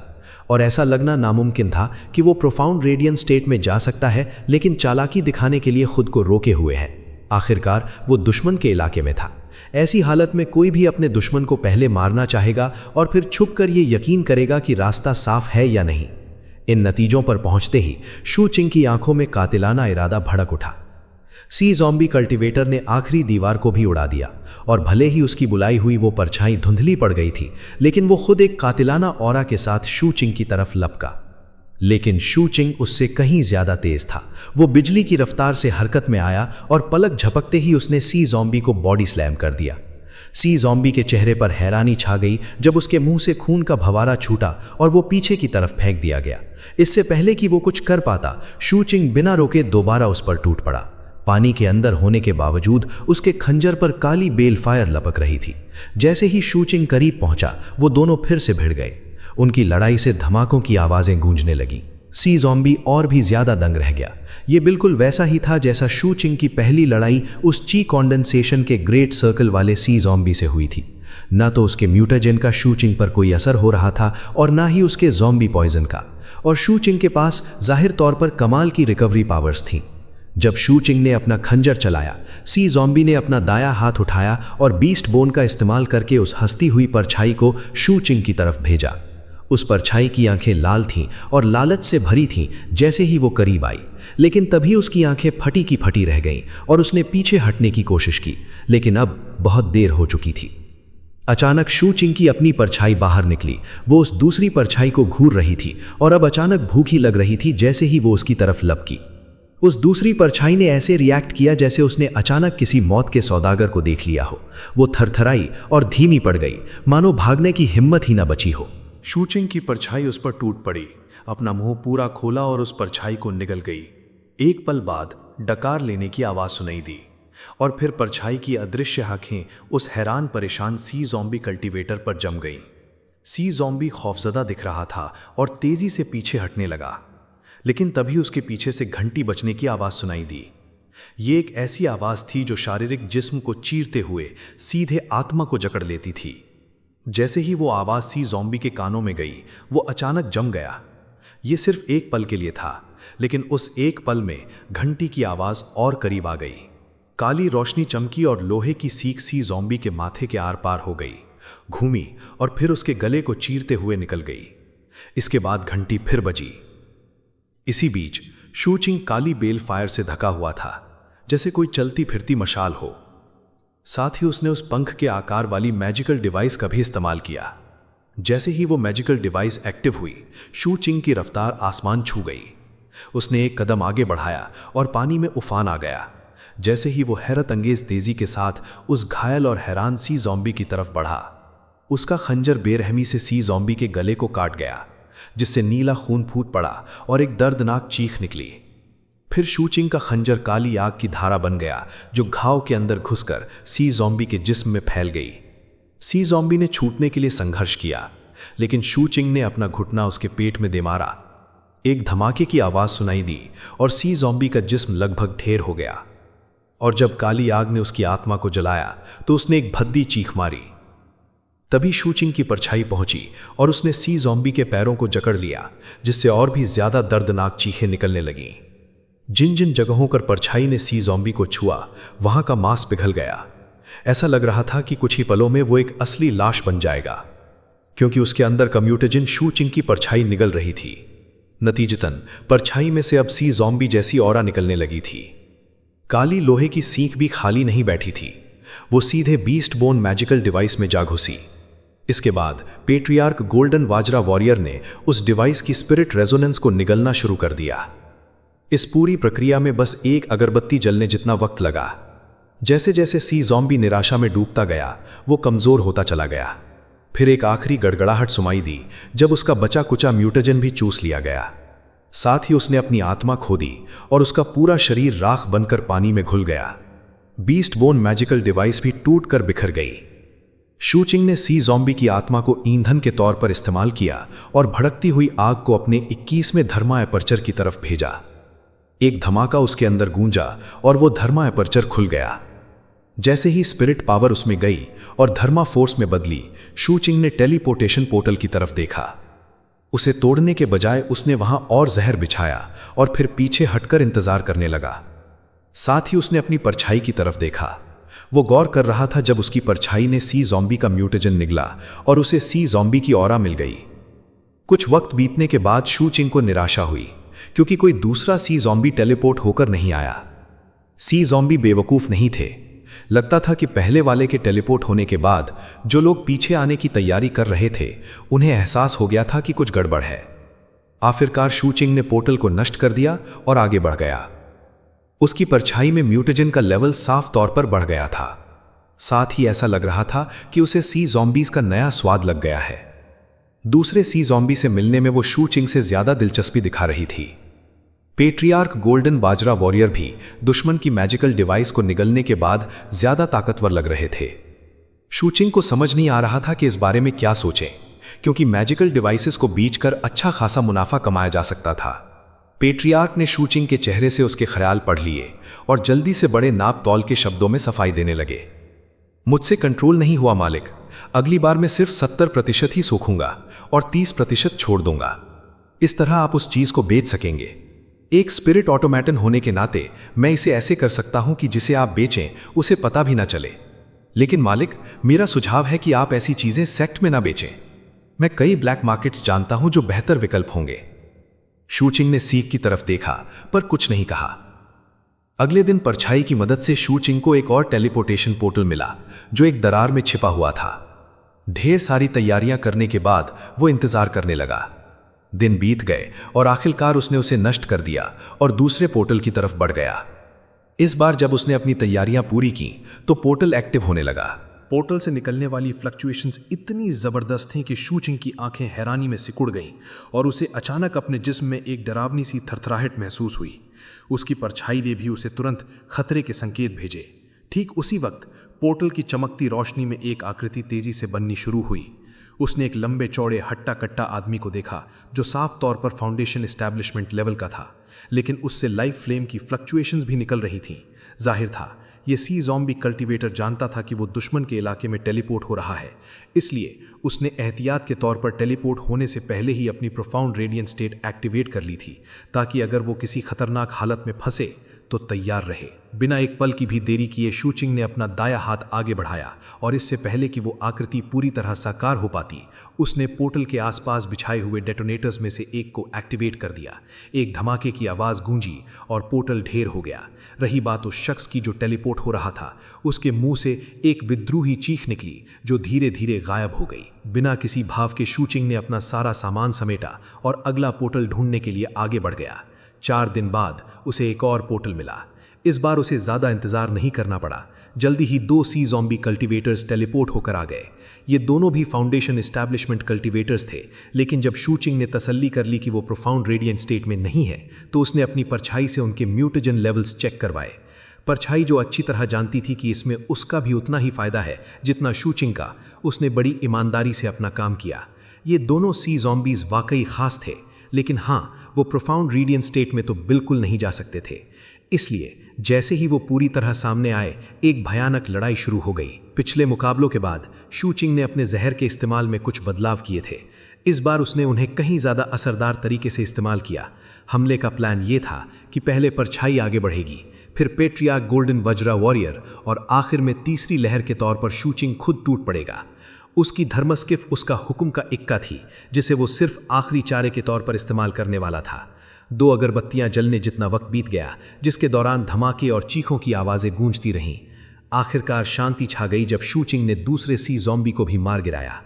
और ऐसा लगना नामुमकिन था कि वो प्रोफाउंड रेडियंट स्टेट में जा सकता है, लेकिन चालाकी दिखाने के लिए खुद को रोके हुए है। आखिरकार वो दुश्मन के इलाके में था। ऐसी हालत में कोई भी अपने दुश्मन को पहले मारना चाहेगा और फिर छुपकर ये यकीन करेगा कि रास्ता साफ है या नहीं। इन नतीजों पर पहुंचते ही शू चिंग की आंखों में कातिलाना इरादा भड़क उठा। सी ज़ॉम्बी कल्टीवेटर ने आखिरी दीवार को भी उड़ा दिया और भले ही उसकी बुलाई हुई वो परछाई धुंधली पड़ गई थी, लेकिन वो खुद एक कातिलाना ऑरा के साथ शू चिंग की तरफ लपका। लेकिन शू चिंग उससे कहीं ज्यादा तेज था। वो बिजली की रफ्तार से हरकत में आया और पलक झपकते ही उसने सी ज़ॉम्बी को बॉडी स्लैम कर दिया। सी ज़ॉम्बी के चेहरे पर हैरानी छा गई जब उसके मुंह से खून का फव्वारा छूटा और वो पीछे की तरफ फेंक दिया गया। इससे पहले कि वो कुछ कर पाता, शू चिंग बिना रोके दोबारा उस पर टूट पड़ा। पानी के अंदर होने के बावजूद उसके खंजर पर काली बेल फायर लपक रही थी। जैसे ही शू चिंग करीब पहुंचा, वो दोनों फिर से भिड़ गए। उनकी लड़ाई से धमाकों की आवाजें गूंजने लगीं। सी ज़ॉम्बी और भी ज्यादा दंग रह गया। ये बिल्कुल वैसा ही था जैसा शू चिंग की पहली लड़ाई उस ची कॉन्डेंसेशन के ग्रेट सर्कल वाले सी ज़ॉम्बी से हुई थी। न तो उसके म्यूटाजेन का शू चिंग पर कोई असर हो रहा था और ना ही उसके ज़ॉम्बी पॉइजन का। और शू चिंग के पास जाहिर तौर पर कमाल की रिकवरी पावर्स थीं। जब शू चिंग ने अपना खंजर चलाया, सी ज़ॉम्बी ने अपना दायां हाथ उठाया और बीस्ट बोन का इस्तेमाल करके उस हंसती हुई परछाई को शू चिंग की तरफ भेजा। उस परछाई की आंखें लाल थीं और लालच से भरी थीं जैसे ही वो करीब आई, लेकिन तभी उसकी आंखें फटी की फटी रह गईं और उसने पीछे हटने की कोशिश की, लेकिन अब बहुत देर हो चुकी थी। अचानक शू चिंग की अपनी परछाई बाहर निकली। वो उस दूसरी परछाई को घूर रही थी और अब अचानक भूखी लग रही थी जैसे ही वो उसकी तरफ लपकी। उस दूसरी परछाई ने ऐसे रिएक्ट किया जैसे उसने अचानक किसी मौत के सौदागर को देख लिया हो। वो थरथराई और धीमी पड़ गई, मानो भागने की हिम्मत ही न बची हो। शू चिंग की परछाई उस पर टूट पड़ी, अपना मुंह पूरा खोला और उस परछाई को निगल गई। एक पल बाद डकार लेने की आवाज सुनाई दी और फिर परछाई की अदृश्य आंखें उस हैरान परेशान सी ज़ॉम्बी कल्टीवेटर पर जम गईं। सी ज़ॉम्बी खौफजदा दिख रहा था और तेजी से पीछे हटने लगा, लेकिन तभी उसके पीछे से घंटी बजने की आवाज सुनाई दी। ये एक ऐसी आवाज थी जो शारीरिक जिस्म को चीरते हुए सीधे आत्मा को जकड़ लेती थी। जैसे ही वो आवाज सी ज़ॉम्बी के कानों में गई, वो अचानक जम गया। ये सिर्फ एक पल के लिए था, लेकिन उस एक पल में घंटी की आवाज और करीब आ गई। काली रोशनी चमकी और लोहे की सीख सी ज़ॉम्बी के माथे के आर पार हो गई, घूमी और फिर उसके गले को चीरते हुए निकल गई। इसके बाद घंटी फिर बजी। इसी बीच शू चिंग काली बेल फायर से ढका हुआ था, जैसे कोई चलती फिरती मशाल हो। साथ ही उसने उस पंख के आकार वाली मैजिकल डिवाइस का भी इस्तेमाल किया। जैसे ही वो मैजिकल डिवाइस एक्टिव हुई, शू चिंग की रफ्तार आसमान छू गई। उसने एक कदम आगे बढ़ाया और पानी में उफान आ गया। जैसे ही वो हैरत अंगेज तेजी के साथ उस घायल और हैरान सी ज़ॉम्बी की तरफ बढ़ा, उसका खंजर बेरहमी से सी ज़ॉम्बी के गले को काट गया, जिससे नीला खून फूट पड़ा और एक दर्दनाक चीख निकली। फिर शू चिंग का खंजर काली आग की धारा बन गया, जो घाव के अंदर घुसकर सी ज़ॉम्बी के जिस्म में फैल गई। सी ज़ॉम्बी ने छूटने के लिए संघर्ष किया, लेकिन शू चिंग ने अपना घुटना उसके पेट में दे मारा। एक धमाके की आवाज सुनाई दी और सी ज़ॉम्बी का जिस्म लगभग ढेर हो गया। और जब काली आग ने उसकी आत्मा को जलाया तो उसने एक भद्दी चीख मारी। तभी शू चिंग की परछाई पहुंची और उसने सी ज़ॉम्बी के पैरों को जकड़ लिया, जिससे और भी ज्यादा दर्दनाक चीखें निकलने लगीं। जिन जिन जगहों पर परछाई ने सी ज़ॉम्बी को छुआ, वहां का मांस पिघल गया। ऐसा लग रहा था कि कुछ ही पलों में वो एक असली लाश बन जाएगा, क्योंकि उसके अंदर का म्यूटाजेन शू चिंग की परछाई निगल रही थी। नतीजतन परछाई में से अब सी ज़ॉम्बी जैसी ऑरा निकलने लगी थी। काली लोहे की सीख भी खाली नहीं बैठी थी, वो सीधे बीस्ट बोन मैजिकल डिवाइस में जा घुसी। इसके बाद पेट्रियार्क गोल्डन वाजरा वॉरियर ने उस डिवाइस की स्पिरिट रेजोनेंस को निगलना शुरू कर दिया। इस पूरी प्रक्रिया में बस एक अगरबत्ती जलने जितना वक्त लगा। जैसे जैसे सी ज़ॉम्बी निराशा में डूबता गया, वो कमजोर होता चला गया। फिर एक आखिरी गड़गड़ाहट सुनाई दी जब उसका बचा कुचा म्यूटाजेन भी चूस लिया गया। साथ ही उसने अपनी आत्मा खो दी और उसका पूरा शरीर राख बनकर पानी में घुल गया। बीस्ट बोन मैजिकल डिवाइस भी टूटकर बिखर गई। शू चिंग ने सी ज़ॉम्बी की आत्मा को ईंधन के तौर पर इस्तेमाल किया और भड़कती हुई आग को अपने 21वें धर्मा एपर्चर की तरफ भेजा। एक धमाका उसके अंदर गूंजा और वो धर्मा एपर्चर खुल गया। जैसे ही स्पिरिट पावर उसमें गई और धर्मा फोर्स में बदली, शू चिंग ने टेलीपोर्टेशन पोर्टल की तरफ देखा। उसे तोड़ने के बजाय उसने वहां और जहर बिछाया और फिर पीछे हटकर इंतजार करने लगा। साथ ही उसने अपनी परछाई की तरफ देखा। वो गौर कर रहा था जब उसकी परछाई ने सी ज़ॉम्बी का म्यूटेजन निगला और उसे सी ज़ॉम्बी की ऑरा मिल गई। कुछ वक्त बीतने के बाद शू चिंग को निराशा हुई क्योंकि कोई दूसरा सी ज़ॉम्बी टेलीपोर्ट होकर नहीं आया। सी ज़ॉम्बी बेवकूफ़ नहीं थे। लगता था कि पहले वाले के टेलीपोर्ट होने के बाद जो लोग पीछे आने की तैयारी कर रहे थे उन्हें एहसास हो गया था कि कुछ गड़बड़ है। आखिरकार शू चिंग ने पोर्टल को नष्ट कर दिया और आगे बढ़ गया। उसकी परछाई में म्यूटेजन का लेवल साफ तौर पर बढ़ गया था। साथ ही ऐसा लग रहा था कि उसे सी ज़ॉम्बीज़ का नया स्वाद लग गया है। दूसरे सी ज़ॉम्बी से मिलने में वो शू चिंग से ज़्यादा दिलचस्पी दिखा रही थी। पेट्रियार्क गोल्डन बाजरा वॉरियर भी दुश्मन की मैजिकल डिवाइस को निगलने के बाद ज़्यादा ताकतवर लग रहे थे। शू चिंग को समझ नहीं आ रहा था कि इस बारे में क्या सोचें, क्योंकि मैजिकल डिवाइसेस को बेचकर अच्छा खासा मुनाफा कमाया जा सकता था। पेट्रियार्क ने शू चिंग के चेहरे से उसके ख्याल पढ़ लिए और जल्दी से बड़े नाप तौल के शब्दों में सफाई देने लगे। मुझसे कंट्रोल नहीं हुआ मालिक, अगली बार मैं सिर्फ 70% ही सोखूंगा और 30% छोड़ दूंगा। इस तरह आप उस चीज को बेच सकेंगे। एक स्पिरिट ऑटोमेटन होने के नाते मैं इसे ऐसे कर सकता हूं कि जिसे आप बेचें उसे पता भी ना चले। लेकिन मालिक, मेरा सुझाव है कि आप ऐसी चीजें सेक्ट में ना बेचें। मैं कई ब्लैक मार्केट्स जानता हूं जो बेहतर विकल्प होंगे। शू चिंग ने सीख की तरफ देखा पर कुछ नहीं कहा। अगले दिन परछाई की मदद से शू चिंग को एक और टेलीपोर्टेशन पोर्टल मिला जो एक दरार में छिपा हुआ था। ढेर सारी तैयारियां करने के बाद वो इंतजार करने लगा। दिन बीत गए और आखिरकार उसने उसे नष्ट कर दिया और दूसरे पोर्टल की तरफ बढ़ गया। इस बार जब उसने अपनी तैयारियां पूरी की तो पोर्टल एक्टिव होने लगा। पोर्टल से निकलने वाली फ्लक्चुएशंस इतनी ज़बरदस्त थीं कि शू चिंग की आंखें हैरानी में सिकुड़ गईं और उसे अचानक अपने जिस्म में एक डरावनी सी थरथराहट महसूस हुई। उसकी परछाई ने भी उसे तुरंत खतरे के संकेत भेजे। ठीक उसी वक्त पोर्टल की चमकती रोशनी में एक आकृति तेजी से बननी शुरू हुई। उसने एक लंबे चौड़े हट्टा कट्टा आदमी को देखा जो साफ तौर पर फाउंडेशन एस्टैब्लिशमेंट लेवल का था, लेकिन उससे लाइफ फ्लेम की फ्लक्चुएशंस भी निकल रही थीं। जाहिर था ये सी ज़ॉम्बी कल्टीवेटर जानता था कि वो दुश्मन के इलाके में टेलीपोर्ट हो रहा है, इसलिए उसने एहतियात के तौर पर टेलीपोर्ट होने से पहले ही अपनी प्रोफाउंड रेडियंट स्टेट एक्टिवेट कर ली थी, ताकि अगर वो किसी खतरनाक हालत में फंसे तो तैयार रहे। बिना एक पल की भी देरी किए शू चिंग ने अपना दाया हाथ आगे बढ़ाया और इससे पहले कि वो आकृति पूरी तरह साकार हो पाती, उसने पोर्टल के आसपास बिछाए हुए डेटोनेटर्स में से एक को एक्टिवेट कर दिया। एक धमाके की आवाज़ गूंजी और पोर्टल ढेर हो गया। रही बात उस शख्स की जो टेलीपोर्ट हो रहा था, उसके मुंह से एक विद्रोही चीख निकली जो धीरे धीरे गायब हो गई। बिना किसी भाव के शू चिंग ने अपना सारा सामान समेटा और अगला पोर्टल ढूंढने के लिए आगे बढ़ गया। 4 दिन बाद उसे एक और पोर्टल मिला। इस बार उसे ज़्यादा इंतज़ार नहीं करना पड़ा। जल्दी ही 2 सी ज़ॉम्बी कल्टीवेटर्स टेलीपोर्ट होकर आ गए। ये दोनों भी फाउंडेशन एस्टैब्लिशमेंट कल्टीवेटर्स थे, लेकिन जब शू चिंग ने तसल्ली कर ली कि वो प्रोफाउंड रेडियंट स्टेट में नहीं है, तो उसने अपनी परछाई से उनके म्यूटेजन लेवल्स चेक करवाए। परछाई जो अच्छी तरह जानती थी कि इसमें उसका भी उतना ही फ़ायदा है जितना शू चिंग का, उसने बड़ी ईमानदारी से अपना काम किया। ये दोनों सी ज़ॉम्बीज़ वाकई ख़ास थे, लेकिन हाँ, वो प्रोफाउंड रेडियंट स्टेट में तो बिल्कुल नहीं जा सकते थे। इसलिए जैसे ही वो पूरी तरह सामने आए, एक भयानक लड़ाई शुरू हो गई। पिछले मुकाबलों के बाद शू चिंग ने अपने जहर के इस्तेमाल में कुछ बदलाव किए थे। इस बार उसने उन्हें कहीं ज़्यादा असरदार तरीके से इस्तेमाल किया। हमले का प्लान ये था कि पहले परछाई आगे बढ़ेगी, फिर पेट्रियार्क गोल्डन वज्रा वॉरियर और आखिर में तीसरी लहर के तौर पर शू चिंग खुद टूट पड़ेगा। उसकी धर्मस्किफ उसका हुक्म का इक्का थी, जिसे वो सिर्फ आखिरी चारे के तौर पर इस्तेमाल करने वाला था। 2 अगरबत्तियां जलने जितना वक्त बीत गया, जिसके दौरान धमाके और चीखों की आवाज़ें गूंजती रहीं। आखिरकार शांति छा गई जब शू चिंग ने दूसरे सी ज़ॉम्बी को भी मार गिराया।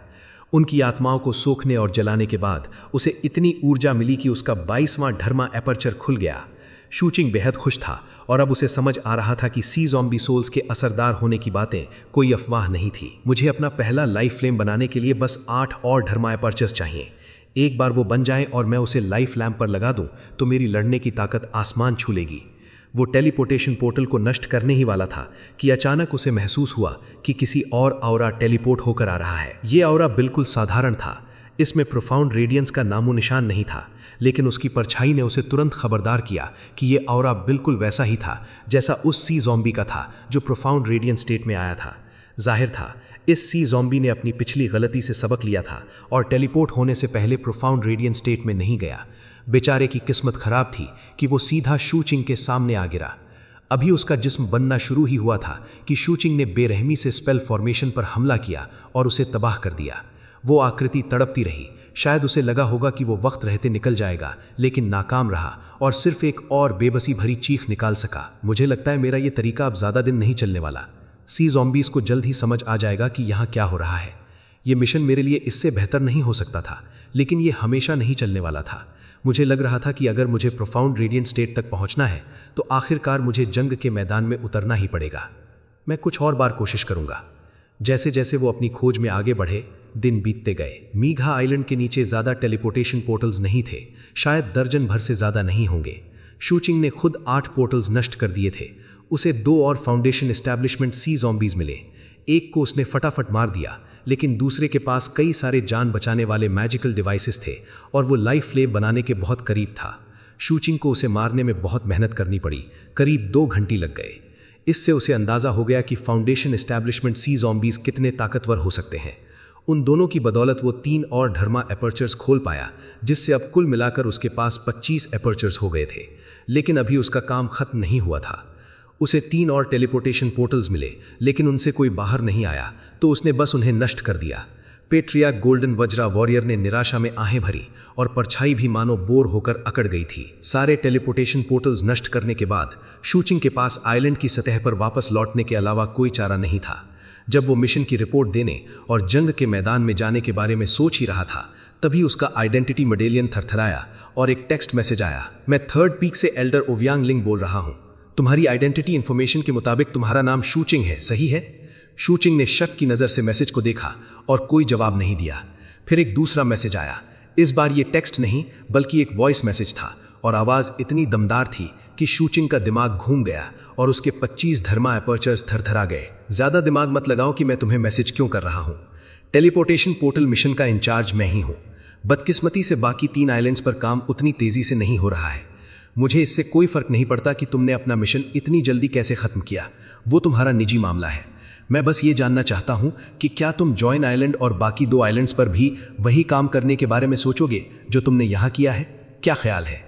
उनकी आत्माओं को सोखने और जलाने के बाद उसे इतनी ऊर्जा मिली कि उसका 22वां धर्मा एपर्चर खुल गया। शू चिंग बेहद खुश था और अब उसे समझ आ रहा था कि सी ज़ॉम्बी सोल्स के असरदार होने की बातें कोई अफवाह नहीं थी। मुझे अपना पहला लाइफ फ्लेम बनाने के लिए बस 8 और धर्मा एपर्चर्स चाहिए। एक बार वो बन जाए और मैं उसे लाइफ लैम्प पर लगा दूं तो मेरी लड़ने की ताकत आसमान छू लेगी। वो टेलीपोर्टेशन पोर्टल को नष्ट करने ही वाला था कि अचानक उसे महसूस हुआ कि किसी और ऑरा टेलीपोर्ट होकर आ रहा है। ये ऑरा बिल्कुल साधारण था, इसमें प्रोफाउंड रेडियंस का नामो निशान नहीं था, लेकिन उसकी परछाई ने उसे तुरंत खबरदार किया कि ये ऑरा बिल्कुल वैसा ही था जैसा उस सी ज़ॉम्बी का था जो प्रोफाउंड रेडियंट स्टेट में आया था। जाहिर था इस सी ज़ॉम्बी ने अपनी पिछली गलती से सबक लिया था और टेलीपोर्ट होने से पहले प्रोफाउंड रेडियंट स्टेट में नहीं गया। बेचारे की किस्मत खराब थी कि वो सीधा शू चिंग के सामने आ गिरा। अभी उसका जिस्म बनना शुरू ही हुआ था कि शू चिंग ने बेरहमी से स्पेल फॉर्मेशन पर हमला किया और उसे तबाह कर दिया। वो आकृति तड़पती रही, शायद उसे लगा होगा कि वो वक्त रहते निकल जाएगा, लेकिन नाकाम रहा और सिर्फ एक और बेबसी भरी चीख निकाल सका। मुझे लगता है मेरा ये तरीका अब ज़्यादा दिन नहीं चलने वाला। सी ज़ॉम्बीज को जल्द ही समझ आ जाएगा कि यहाँ क्या हो रहा है। ये मिशन मेरे लिए इससे बेहतर नहीं हो सकता था, लेकिन ये हमेशा नहीं चलने वाला था। मुझे लग रहा था कि अगर मुझे प्रोफाउंड रेडियंट स्टेट तक पहुँचना है तो आखिरकार मुझे जंग के मैदान में उतरना ही पड़ेगा। मैं कुछ और बार कोशिश करूँगा। जैसे जैसे वो अपनी खोज में आगे बढ़े, दिन बीतते गए। मीघा आइलैंड के नीचे ज़्यादा टेलीपोर्टेशन पोर्टल्स नहीं थे, शायद दर्जन भर से ज़्यादा नहीं होंगे। शू चिंग ने खुद 8 पोर्टल्स नष्ट कर दिए थे। उसे 2 और फाउंडेशन एस्टैब्लिशमेंट सी ज़ॉम्बीज मिले। एक को उसने फटाफट मार दिया, लेकिन दूसरे के पास कई सारे जान बचाने वाले मैजिकल डिवाइसेस थे और वो लाइफ फ्लेम बनाने के बहुत करीब था। शू चिंग को उसे मारने में बहुत मेहनत करनी पड़ी, करीब 2 घंटे लग गए। इससे उसे अंदाज़ा हो गया कि फाउंडेशन एस्टैब्लिशमेंट सी ज़ॉम्बीज कितने ताकतवर हो सकते हैं। उन दोनों की बदौलत वो 3 और धर्मा एपर्चर्स खोल पाया, जिससे अब कुल मिलाकर उसके पास 25 एपर्चर्स हो गए थे। लेकिन अभी उसका काम खत्म नहीं हुआ था। उसे 3 और टेलीपोर्टेशन पोर्टल्स मिले, लेकिन उनसे कोई बाहर नहीं आया, तो उसने बस उन्हें नष्ट कर दिया। पेट्रिया गोल्डन वज्रा वॉरियर ने निराशा में आहें भरी और परछाई भी मानो बोर होकर अकड़ गई थी। सारे टेलीपोर्टेशन पोर्टल्स नष्ट करने के बाद शू चिंग के पास आइलैंड की सतह पर वापस लौटने के अलावा कोई चारा नहीं था। जब वो मिशन की रिपोर्ट देने और जंग के मैदान में जाने के बारे में सोच ही रहा था, तभी उसका आइडेंटिटी मेडेलियन थरथराया और एक टेक्स्ट मैसेज आया। मैं 3rd पीक से एल्डर ओवियांग लिंग बोल रहा हूँ। तुम्हारी आइडेंटिटी इन्फॉर्मेशन के मुताबिक तुम्हारा नाम शू चिंग है, सही है? शू चिंग ने शक की नज़र से मैसेज को देखा और कोई जवाब नहीं दिया। फिर एक दूसरा मैसेज आया। इस बार ये टेक्स्ट नहीं बल्कि एक वॉइस मैसेज था और आवाज़ इतनी दमदार थी कि शू चिंग का दिमाग घूम गया और उसके 25 धर्मा एपर्चर्स थरथरा गए। ज़्यादा दिमाग मत लगाओ कि मैं तुम्हें मैसेज क्यों कर रहा हूँ। टेलीपोर्टेशन पोर्टल मिशन का इंचार्ज मैं ही हूँ। बदकिस्मती से बाकी 3 आइलैंड्स पर काम उतनी तेज़ी से नहीं हो रहा है। मुझे इससे कोई फ़र्क नहीं पड़ता कि तुमने अपना मिशन इतनी जल्दी कैसे ख़त्म किया, वो तुम्हारा निजी मामला है। मैं बस ये जानना चाहता हूँ कि क्या तुम जॉइन आइलैंड और बाकी 2 आइलैंड्स पर भी वही काम करने के बारे में सोचोगे जो तुमने यहाँ किया है? क्या ख्याल है?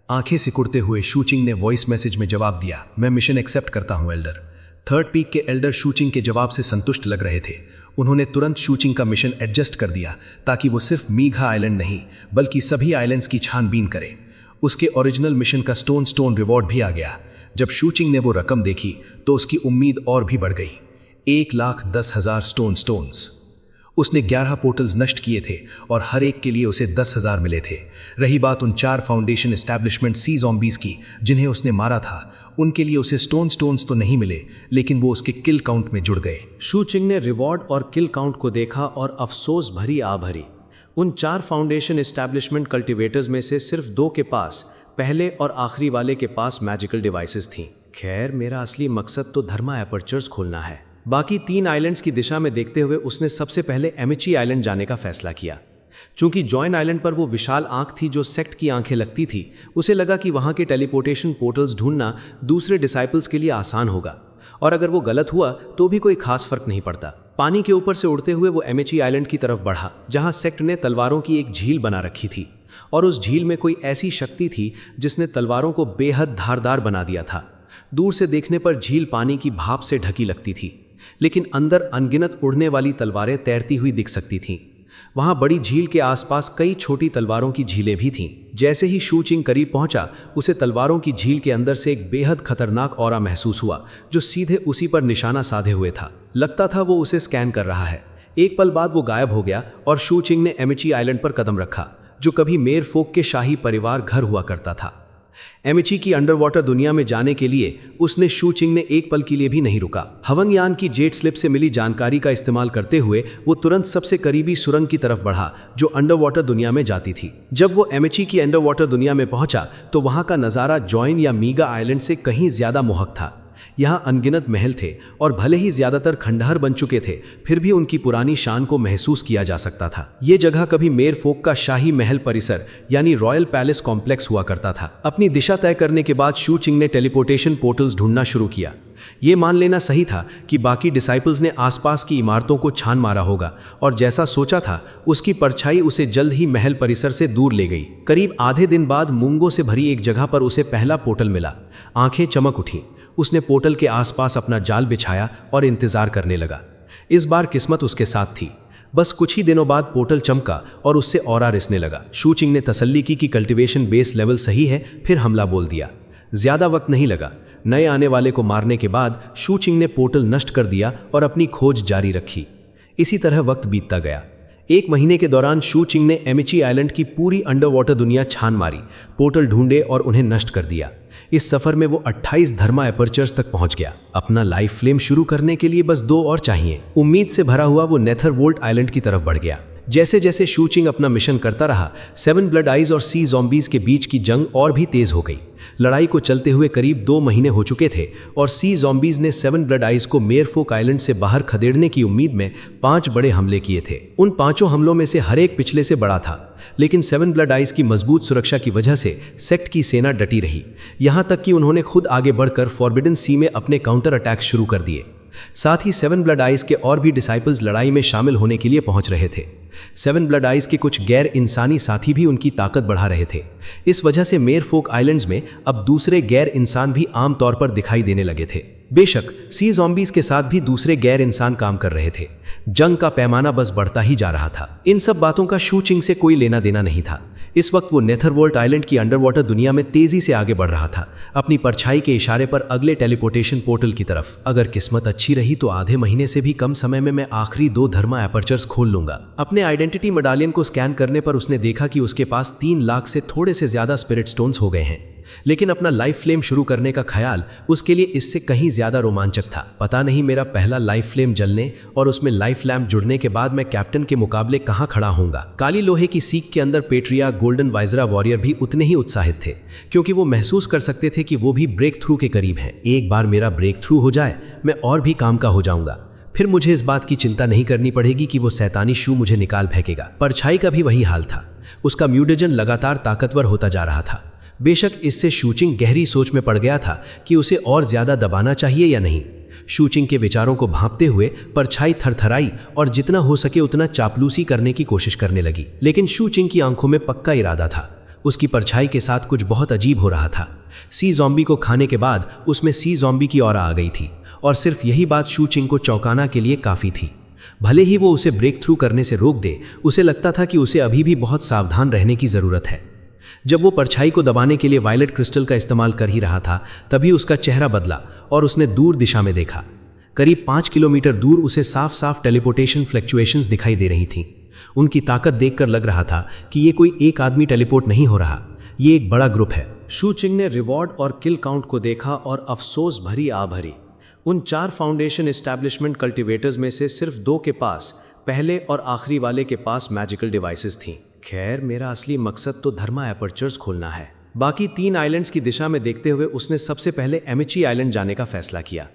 आंखें सिकुड़ते हुए शू चिंग ने वॉइस मैसेज में जवाब दिया, मैं मिशन एक्सेप्ट करता हूँ एल्डर। 3rd पीक के एल्डर शू चिंग के जवाब से संतुष्ट लग रहे थे। उन्होंने तुरंत शू चिंग का मिशन एडजस्ट कर दिया ताकि वो सिर्फ मीघा आइलैंड नहीं बल्कि सभी आइलैंड्स की छानबीन करे। उसके ओरिजिनल मिशन का स्टोन रिवॉर्ड भी आ गया। जब शू चिंग ने वो रकम देखी तो उसकी उम्मीद और भी बढ़ गई। 1,10,000 स्टोन्स। उसने 11 पोर्टल्स नष्ट किए थे और हर एक के लिए उसे 10,000 मिले थे। रही बात उन 4 फाउंडेशन एस्टैब्लिशमेंट सी ज़ॉम्बीज की जिन्हें उसने मारा था, उनके लिए उसे स्टोन्स तो नहीं मिले, लेकिन वो उसके किल काउंट में जुड़ गए। शू चिंग ने रिवॉर्ड और किल काउंट को देखा और अफसोस भरी आ भरी। उन 4 फाउंडेशन एस्टैब्लिशमेंट कल्टीवेटर्स में से सिर्फ 2 के पास, पहले और आखिरी वाले के पास मैजिकल डिवाइसेस थीं। खैर, मेरा असली मकसद तो धर्मा एपर्चर्स खोलना है। बाकी 3 आइलैंड्स की दिशा में देखते हुए उसने सबसे पहले एमिची आइलैंड जाने का फैसला किया। चूंकि जॉइन आइलैंड पर वो विशाल आंख थी जो सेक्ट की आंखें लगती थी, उसे लगा कि वहां के टेलीपोर्टेशन पोर्टल्स ढूंढना दूसरे डिसाइपल्स के लिए आसान होगा, और अगर वो गलत हुआ तो भी कोई खास फर्क नहीं पड़ता। पानी के ऊपर से उड़ते हुए वो एमिची आइलैंड की तरफ बढ़ा, जहां सेक्ट ने तलवारों की एक झील बना रखी थी, और उस झील में कोई ऐसी शक्ति थी जिसने तलवारों को बेहद धारदार बना दिया था। दूर से देखने पर झील पानी की भाप से ढकी लगती थी, लेकिन अंदर अनगिनत उड़ने वाली तलवारें तैरती हुई दिख सकती थीं। वहां बड़ी झील के आसपास कई छोटी तलवारों की झीलें भी थीं। जैसे ही शू चिंग करीब पहुंचा, उसे तलवारों की झील के अंदर से एक बेहद खतरनाक ऑरा महसूस हुआ जो सीधे उसी पर निशाना साधे हुए था। लगता था वो उसे स्कैन कर रहा है। एक पल बाद वो गायब हो गया और शू चिंग ने एमिची आइलैंड पर कदम रखा, जो कभी मेर फोक के शाही परिवार घर हुआ करता था। एमिची की अंडरवाटर दुनिया में जाने के लिए उसने शू चिंग ने एक पल के लिए भी नहीं रुका। हवंगयान की जेट स्लिप से मिली जानकारी का इस्तेमाल करते हुए वो तुरंत सबसे करीबी सुरंग की तरफ बढ़ा जो अंडरवाटर दुनिया में जाती थी। जब वो एमिची की अंडरवाटर दुनिया में पहुंचा तो वहां का नज़ारा जॉइन या मीगा आइलैंड से कहीं ज्यादा मोहक था। यहाँ अनगिनत महल थे और भले ही ज्यादातर खंडहर बन चुके थे, फिर भी उनकी पुरानी शान को महसूस किया जा सकता था। ये जगह कभी मेर फोक का शाही महल परिसर यानी रॉयल पैलेस कॉम्प्लेक्स हुआ करता था। अपनी दिशा तय करने के बाद शू चिंग ने टेलीपोर्टेशन पोर्टल्स ढूंढना शुरू किया। ये मान लेना सही था कि बाकी डिसाइपल्स ने आसपास की इमारतों को छान मारा होगा और जैसा सोचा था उसकी परछाई उसे जल्द ही महल परिसर से दूर ले गई। करीब आधे दिन बाद मूंगों से भरी एक जगह पर उसे पहला पोर्टल मिला। आंखें चमक उठी। उसने पोर्टल के आसपास अपना जाल बिछाया और इंतजार करने लगा। इस बार किस्मत उसके साथ थी। बस कुछ ही दिनों बाद पोर्टल चमका और उससे ऑरा रिसने लगा। शू चिंग ने तसल्ली की कि कल्टीवेशन बेस लेवल सही है, फिर हमला बोल दिया। ज्यादा वक्त नहीं लगा। नए आने वाले को मारने के बाद शू चिंग ने पोर्टल नष्ट कर दिया और अपनी खोज जारी रखी। इसी तरह वक्त बीतता गया। एक महीने के दौरान शू चिंग ने एमिची आइलैंड की पूरी अंडरवाटर दुनिया छान मारी, पोर्टल ढूंढे और उन्हें नष्ट कर दिया। इस सफर में वो 28 धर्मा एपर्चर्स तक पहुंच गया। अपना लाइफ फ्लेम शुरू करने के लिए बस 2 और चाहिए। उम्मीद से भरा हुआ वो नेथरवोल्ट आइलैंड की तरफ बढ़ गया। जैसे जैसे शू चिंग अपना मिशन करता रहा, 7 ब्लड आइज और सी ज़ॉम्बीज के बीच की जंग और भी तेज हो गई। लड़ाई को चलते हुए करीब 2 महीने हो चुके थे और सी ज़ॉम्बीज ने 7 ब्लड आइज को मेरफोक आइलैंड से बाहर खदेड़ने की उम्मीद में 5 बड़े हमले किए थे। उन 5 हमलों में से हर एक पिछले से बड़ा था, लेकिन 7 ब्लड आइज की मजबूत सुरक्षा की वजह से सेक्ट की सेना डटी रही। यहां तक कि उन्होंने खुद आगे बढ़कर फॉरबिडन सी में अपने काउंटर अटैक शुरू कर दिए। साथ ही 7 ब्लड आइज के और भी डिसाइपल्स लड़ाई में शामिल होने के लिए पहुंच रहे थे। 7 ब्लड आइज के कुछ गैर इंसानी साथी भी उनकी ताकत बढ़ा रहे थे। इस वजह से मेरफोक आइलैंड्स में अब दूसरे गैर इंसान भी आम तौर पर दिखाई देने लगे थे। बेशक सी ज़ॉम्बीज के साथ भी दूसरे गैर इंसान काम कर रहे थे। जंग का पैमाना बस बढ़ता ही जा रहा था। इन सब बातों का शू चिंग से कोई लेना देना नहीं था। इस वक्त वो नेथरवोल्ट आइलैंड की अंडरवाटर दुनिया में तेजी से आगे बढ़ रहा था, अपनी परछाई के इशारे पर अगले टेलीपोर्टेशन पोर्टल की तरफ। अगर किस्मत अच्छी रही तो आधे महीने से भी कम समय में मैं आखिरी 2 धर्मा एपर्चर्स खोल लूंगा। अपने आइडेंटिटी मेडालियन को स्कैन करने पर उसने देखा कि उसके पास 3 लाख से थोड़े से ज्यादा स्पिरिट स्टोन्स हो गए हैं। लेकिन अपना लाइफ फ्लेम शुरू करने का ख्याल उसके लिए इससे कहीं ज्यादा रोमांचक था। पता नहीं मेरा पहला लाइफ फ्लेम जलने और उसमें लाइफ लैम्प जुड़ने के बाद मैं कैप्टन के मुकाबले कहां खड़ा होऊंगा। काली लोहे की सीख के अंदर पेट्रिया गोल्डन वाइजरा वॉरियर भी उतने ही उत्साहित थे, क्योंकि वो महसूस कर सकते थे कि वो भी ब्रेक थ्रू के करीब हैं। एक बार मेरा ब्रेक थ्रू हो जाए मैं और भी काम का हो जाऊंगा। फिर मुझे इस बात की चिंता नहीं करनी पड़ेगी कि वो शैतानी शू मुझे निकाल फेंकेगा। परछाई का भी वही हाल था। उसका म्यूटेजन लगातार ताकतवर होता जा रहा था। बेशक इससे शू चिंग गहरी सोच में पड़ गया था कि उसे और ज्यादा दबाना चाहिए या नहीं। शू चिंग के विचारों को भांपते हुए परछाई थरथराई और जितना हो सके उतना चापलूसी करने की कोशिश करने लगी। लेकिन शू चिंग की आंखों में पक्का इरादा था। उसकी परछाई के साथ कुछ बहुत अजीब हो रहा था। सी ज़ॉम्बी को खाने के बाद उसमें सी ज़ॉम्बी की ऑरा आ गई थी और सिर्फ यही बात शू चिंग को चौंकाना के लिए काफ़ी थी। भले ही वो उसे ब्रेक थ्रू करने से रोक दे, उसे लगता था कि उसे अभी भी बहुत सावधान रहने की ज़रूरत है। जब वो परछाई को दबाने के लिए वायलेट क्रिस्टल का इस्तेमाल कर ही रहा था, तभी उसका चेहरा बदला और उसने दूर दिशा में देखा। करीब 5 किलोमीटर दूर उसे साफ साफ टेलीपोर्टेशन फ्लक्चुएशंस दिखाई दे रही थीं। उनकी ताकत देखकर लग रहा था कि ये कोई एक आदमी टेलीपोर्ट नहीं हो रहा, ये एक बड़ा ग्रुप है। शू चिंग ने रिवॉर्ड और किल काउंट को देखा और अफसोस भरी आ भरी। उन 4 फाउंडेशन एस्टैब्लिशमेंट कल्टीवेटर्स में से सिर्फ 2 के पास, पहले और आखिरी वाले के पास मैजिकल डिवाइसेस थीं। खैर, मेरा असली मकसद तो धर्मा एपर्चर्स खोलना है। बाकी 3 आइलैंड्स की दिशा में देखते हुए उसने सबसे पहले एमिची आइलैंड जाने का फैसला किया।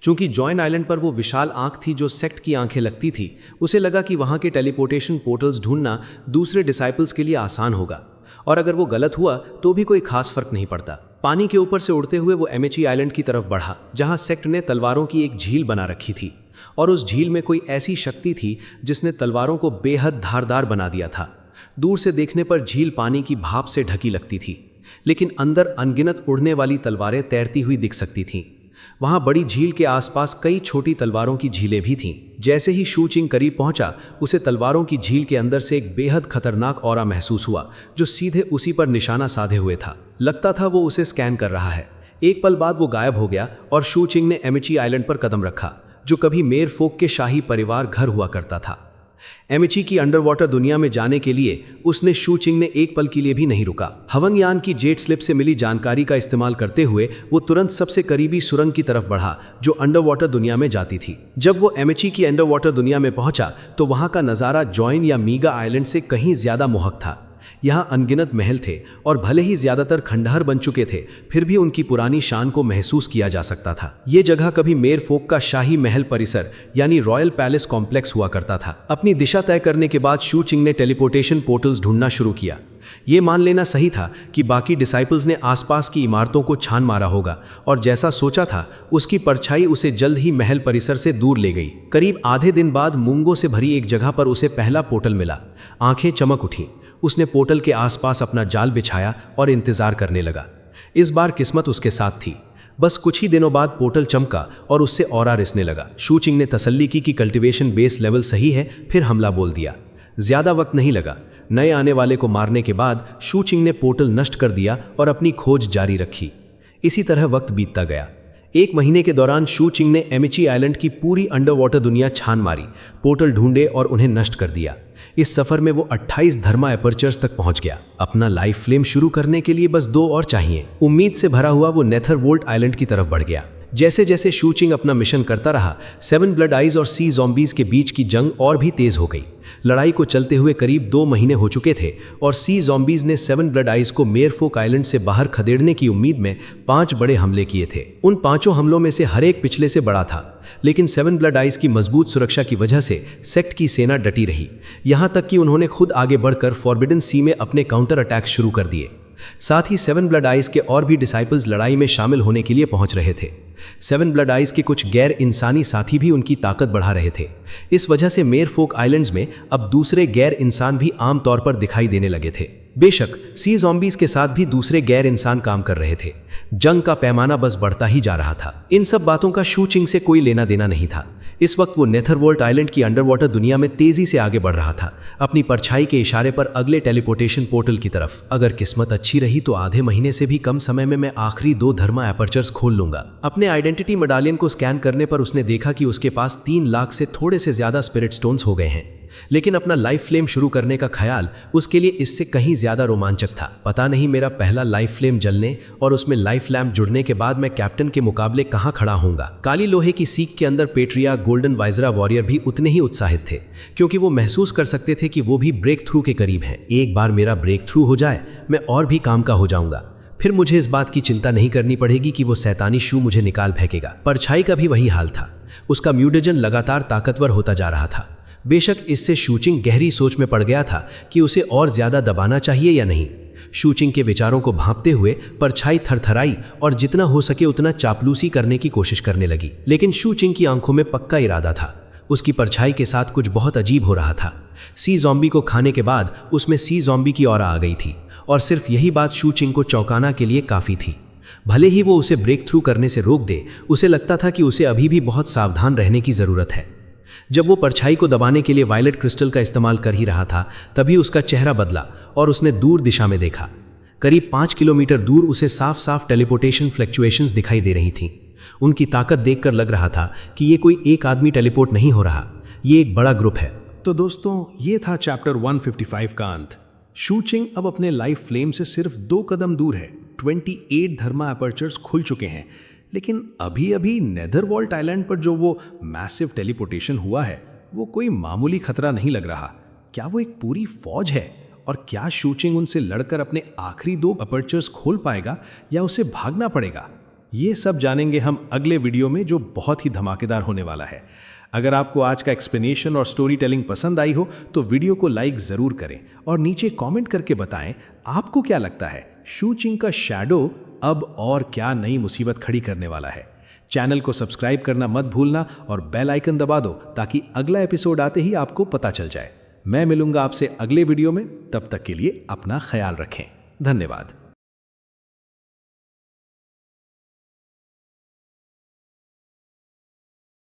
चूंकि जॉइन आइलैंड पर वो विशाल आंख थी जो सेक्ट की आंखें लगती थी, उसे लगा कि वहां के टेलीपोर्टेशन पोर्टल्स ढूंढना दूसरे डिसाइपल्स के लिए आसान होगा, और अगर वो गलत हुआ तो भी कोई खास फर्क नहीं पड़ता। पानी के ऊपर से उड़ते हुए वो एमिची आइलैंड की तरफ बढ़ा, जहां सेक्ट ने तलवारों की एक झील बना रखी थी, और उस झील में कोई ऐसी शक्ति थी जिसने तलवारों को बेहद धारदार बना दिया था। दूर से देखने पर झील पानी की भाप से ढकी लगती थी, लेकिन अंदर अनगिनत उड़ने वाली तलवारें तैरती हुई दिख सकती थीं। वहां बड़ी झील के आसपास कई छोटी तलवारों की झीलें भी थीं। जैसे ही शू चिंग करीब पहुंचा, उसे तलवारों की झील के अंदर से एक बेहद खतरनाक ऑरा महसूस हुआ जो सीधे उसी पर निशाना साधे हुए था। लगता था वो उसे स्कैन कर रहा है। एक पल बाद वो गायब हो गया और शू चिंग ने एमिची आइलैंड पर कदम रखा, जो कभी मेर फोक के शाही परिवार घर हुआ करता था। एमिची की अंडरवाटर दुनिया में जाने के लिए उसने शू चिंग ने एक पल के लिए भी नहीं रुका। हवंगयान की जेट स्लिप से मिली जानकारी का इस्तेमाल करते हुए वो तुरंत सबसे करीबी सुरंग की तरफ बढ़ा जो अंडरवाटर दुनिया में जाती थी। जब वो एमिची की अंडरवाटर दुनिया में पहुंचा तो वहां का नज़ारा जॉइन या मीगा आइलैंड से कहीं ज्यादा मोहक था। यहाँ अनगिनत महल थे और भले ही ज्यादातर खंडहर बन चुके थे, फिर भी उनकी पुरानी शान को महसूस किया जा सकता था। ये जगह कभी मेर फोक का शाही महल परिसर यानी रॉयल पैलेस कॉम्प्लेक्स हुआ करता था। अपनी दिशा तय करने के बाद शू चिंग ने टेलीपोर्टेशन पोर्टल्स ढूंढना शुरू किया। ये मान लेना सही था कि बाकी डिसाइपल्स ने आसपास की इमारतों को छान मारा होगा और जैसा सोचा था उसकी परछाई उसे जल्द ही महल परिसर से दूर ले गई। करीब आधे दिन बाद मूंगों से भरी एक जगह पर उसे पहला पोर्टल मिला। आंखें चमक उठी। उसने पोर्टल के आसपास अपना जाल बिछाया और इंतजार करने लगा। इस बार किस्मत उसके साथ थी। बस कुछ ही दिनों बाद पोर्टल चमका और उससे ऑरा रिसने लगा। शू चिंग ने तसल्ली की कि कल्टीवेशन बेस लेवल सही है, फिर हमला बोल दिया। ज्यादा वक्त नहीं लगा। नए आने वाले को मारने के बाद शू चिंग ने पोर्टल नष्ट कर दिया और अपनी खोज जारी रखी। इसी तरह वक्त बीतता गया। एक महीने के दौरान शू चिंग ने एमिची आइलैंड की पूरी अंडरवाटर दुनिया छान मारी, पोर्टल ढूंढे और उन्हें नष्ट कर दिया। इस सफर में वो 28 धर्मा एपर्चर्स तक पहुंच गया। अपना लाइफ फ्लेम शुरू करने के लिए बस 2 और चाहिए। उम्मीद से भरा हुआ वो नेथरवोल्ट आइलैंड की तरफ बढ़ गया। जैसे जैसे शू चिंग अपना मिशन करता रहा, 7 ब्लड आइज और सी ज़ॉम्बीज के बीच की जंग और भी तेज हो गई। लड़ाई को चलते हुए करीब 2 महीने हो चुके थे और सी ज़ॉम्बीज ने 7 ब्लड आइज को मेरफोक आइलैंड से बाहर खदेड़ने की उम्मीद में 5 बड़े हमले किए थे। उन 5 हमलों में से हर एक पिछले से बड़ा था, लेकिन 7 ब्लड आइज की मजबूत सुरक्षा की वजह से सेक्ट की सेना डटी रही। यहां तक कि उन्होंने खुद आगे बढ़कर फॉरबिडन सी में अपने काउंटर अटैक शुरू कर दिए। साथ ही 7 ब्लड आइज के और भी डिसाइपल्स लड़ाई में शामिल होने के लिए पहुंच रहे थे। 7 ब्लड आइज के कुछ गैर इंसानी साथी भी उनकी ताकत बढ़ा रहे थे। इस वजह से मेरफोक आइलैंड्स में अब दूसरे गैर इंसान भी आम तौर पर दिखाई देने लगे थे। बेशक सी ज़ॉम्बीज के साथ भी दूसरे गैर इंसान काम कर रहे थे। जंग का पैमाना बस बढ़ता ही जा रहा था। इन सब बातों का शू चिंग से कोई लेना देना नहीं था। इस वक्त वो नेथरवोल्ट आइलैंड की अंडरवाटर दुनिया में तेजी से आगे बढ़ रहा था, अपनी परछाई के इशारे पर अगले टेलीपोर्टेशन पोर्टल की तरफ। अगर किस्मत अच्छी रही तो आधे महीने से भी कम समय में मैं आखिरी 2 धर्मा एपर्चर्स खोल लूंगा। अपने आइडेंटिटी मेडालियन को स्कैन करने पर उसने देखा कि उसके पास 3 लाख से थोड़े से ज्यादा स्पिरिट स्टोन्स हो गए हैं। लेकिन अपना लाइफ फ्लेम शुरू करने का ख्याल उसके लिए इससे कहीं ज्यादा रोमांचक था। पता नहीं मेरा पहला लाइफ फ्लेम जलने और उसमें लाइफ लैम्प जुड़ने के बाद मैं कैप्टन के मुकाबले कहां खड़ा होऊंगा। काली लोहे की सीख के अंदर पेट्रिया गोल्डन वाइजरा वॉरियर भी उतने ही उत्साहित थे, क्योंकि वो महसूस कर सकते थे कि वो भी ब्रेक थ्रू के करीब हैं। एक बार मेरा ब्रेक थ्रू हो जाए मैं और भी काम का हो जाऊंगा। फिर मुझे इस बात की चिंता नहीं करनी पड़ेगी कि वो शैतानी शू मुझे निकाल फेंकेगा। परछाई का भी वही हाल था। उसका म्यूटेजन लगातार ताकतवर होता जा रहा था। बेशक इससे शू चिंग गहरी सोच में पड़ गया था कि उसे और ज्यादा दबाना चाहिए या नहीं। शू चिंग के विचारों को भांपते हुए परछाई थरथराई और जितना हो सके उतना चापलूसी करने की कोशिश करने लगी। लेकिन शू चिंग की आंखों में पक्का इरादा था। उसकी परछाई के साथ कुछ बहुत अजीब हो रहा था। सी ज़ॉम्बी को खाने के बाद उसमें सी ज़ॉम्बी की ऑरा आ गई थी और सिर्फ यही बात शू चिंग को चौंकाना के लिए काफ़ी थी। भले ही वो उसे ब्रेक थ्रू करने से रोक दे, उसे लगता था कि उसे अभी भी बहुत सावधान रहने की ज़रूरत है। जब वो परछाई को दबाने के लिए वायलेट क्रिस्टल का इस्तेमाल कर ही रहा था, तभी उसका चेहरा बदला और उसने दूर दिशा में देखा। करीब 5 किलोमीटर दूर उसे साफ साफ टेलीपोर्टेशन फ्लक्चुएशंस दिखाई दे रही थीं। उनकी ताकत देखकर लग रहा था कि ये कोई एक आदमी टेलीपोर्ट नहीं हो रहा, ये एक बड़ा ग्रुप है। तो दोस्तों, ये था चैप्टर 155 का अंत। शू चिंग अब अपने लाइफ फ्लेम से सिर्फ 2 कदम दूर है। 28 धर्मा एपर्चर्स खुल चुके हैं, लेकिन अभी अभी नेथरवॉल्ट आइलैंड पर जो वो मैसिव टेलीपोर्टेशन हुआ है वो कोई मामूली खतरा नहीं लग रहा। क्या वो एक पूरी फौज है? और क्या शू चिंग उनसे लड़कर अपने आखिरी 2 एपर्चर्स खोल पाएगा या उसे भागना पड़ेगा? ये सब जानेंगे हम अगले वीडियो में, जो बहुत ही धमाकेदार होने वाला है। अगर आपको आज का एक्सप्लेनेशन और स्टोरी टेलिंग पसंद आई हो तो वीडियो को लाइक ज़रूर करें और नीचे कमेंट करके बताएं आपको क्या लगता है, शू चिंग का शैडो अब और क्या नई मुसीबत खड़ी करने वाला है। चैनल को सब्सक्राइब करना मत भूलना और बेल आइकन दबा दो ताकि अगला एपिसोड आते ही आपको पता चल जाए। मैं मिलूंगा आपसे अगले वीडियो में, तब तक के लिए अपना ख्याल रखें। धन्यवाद।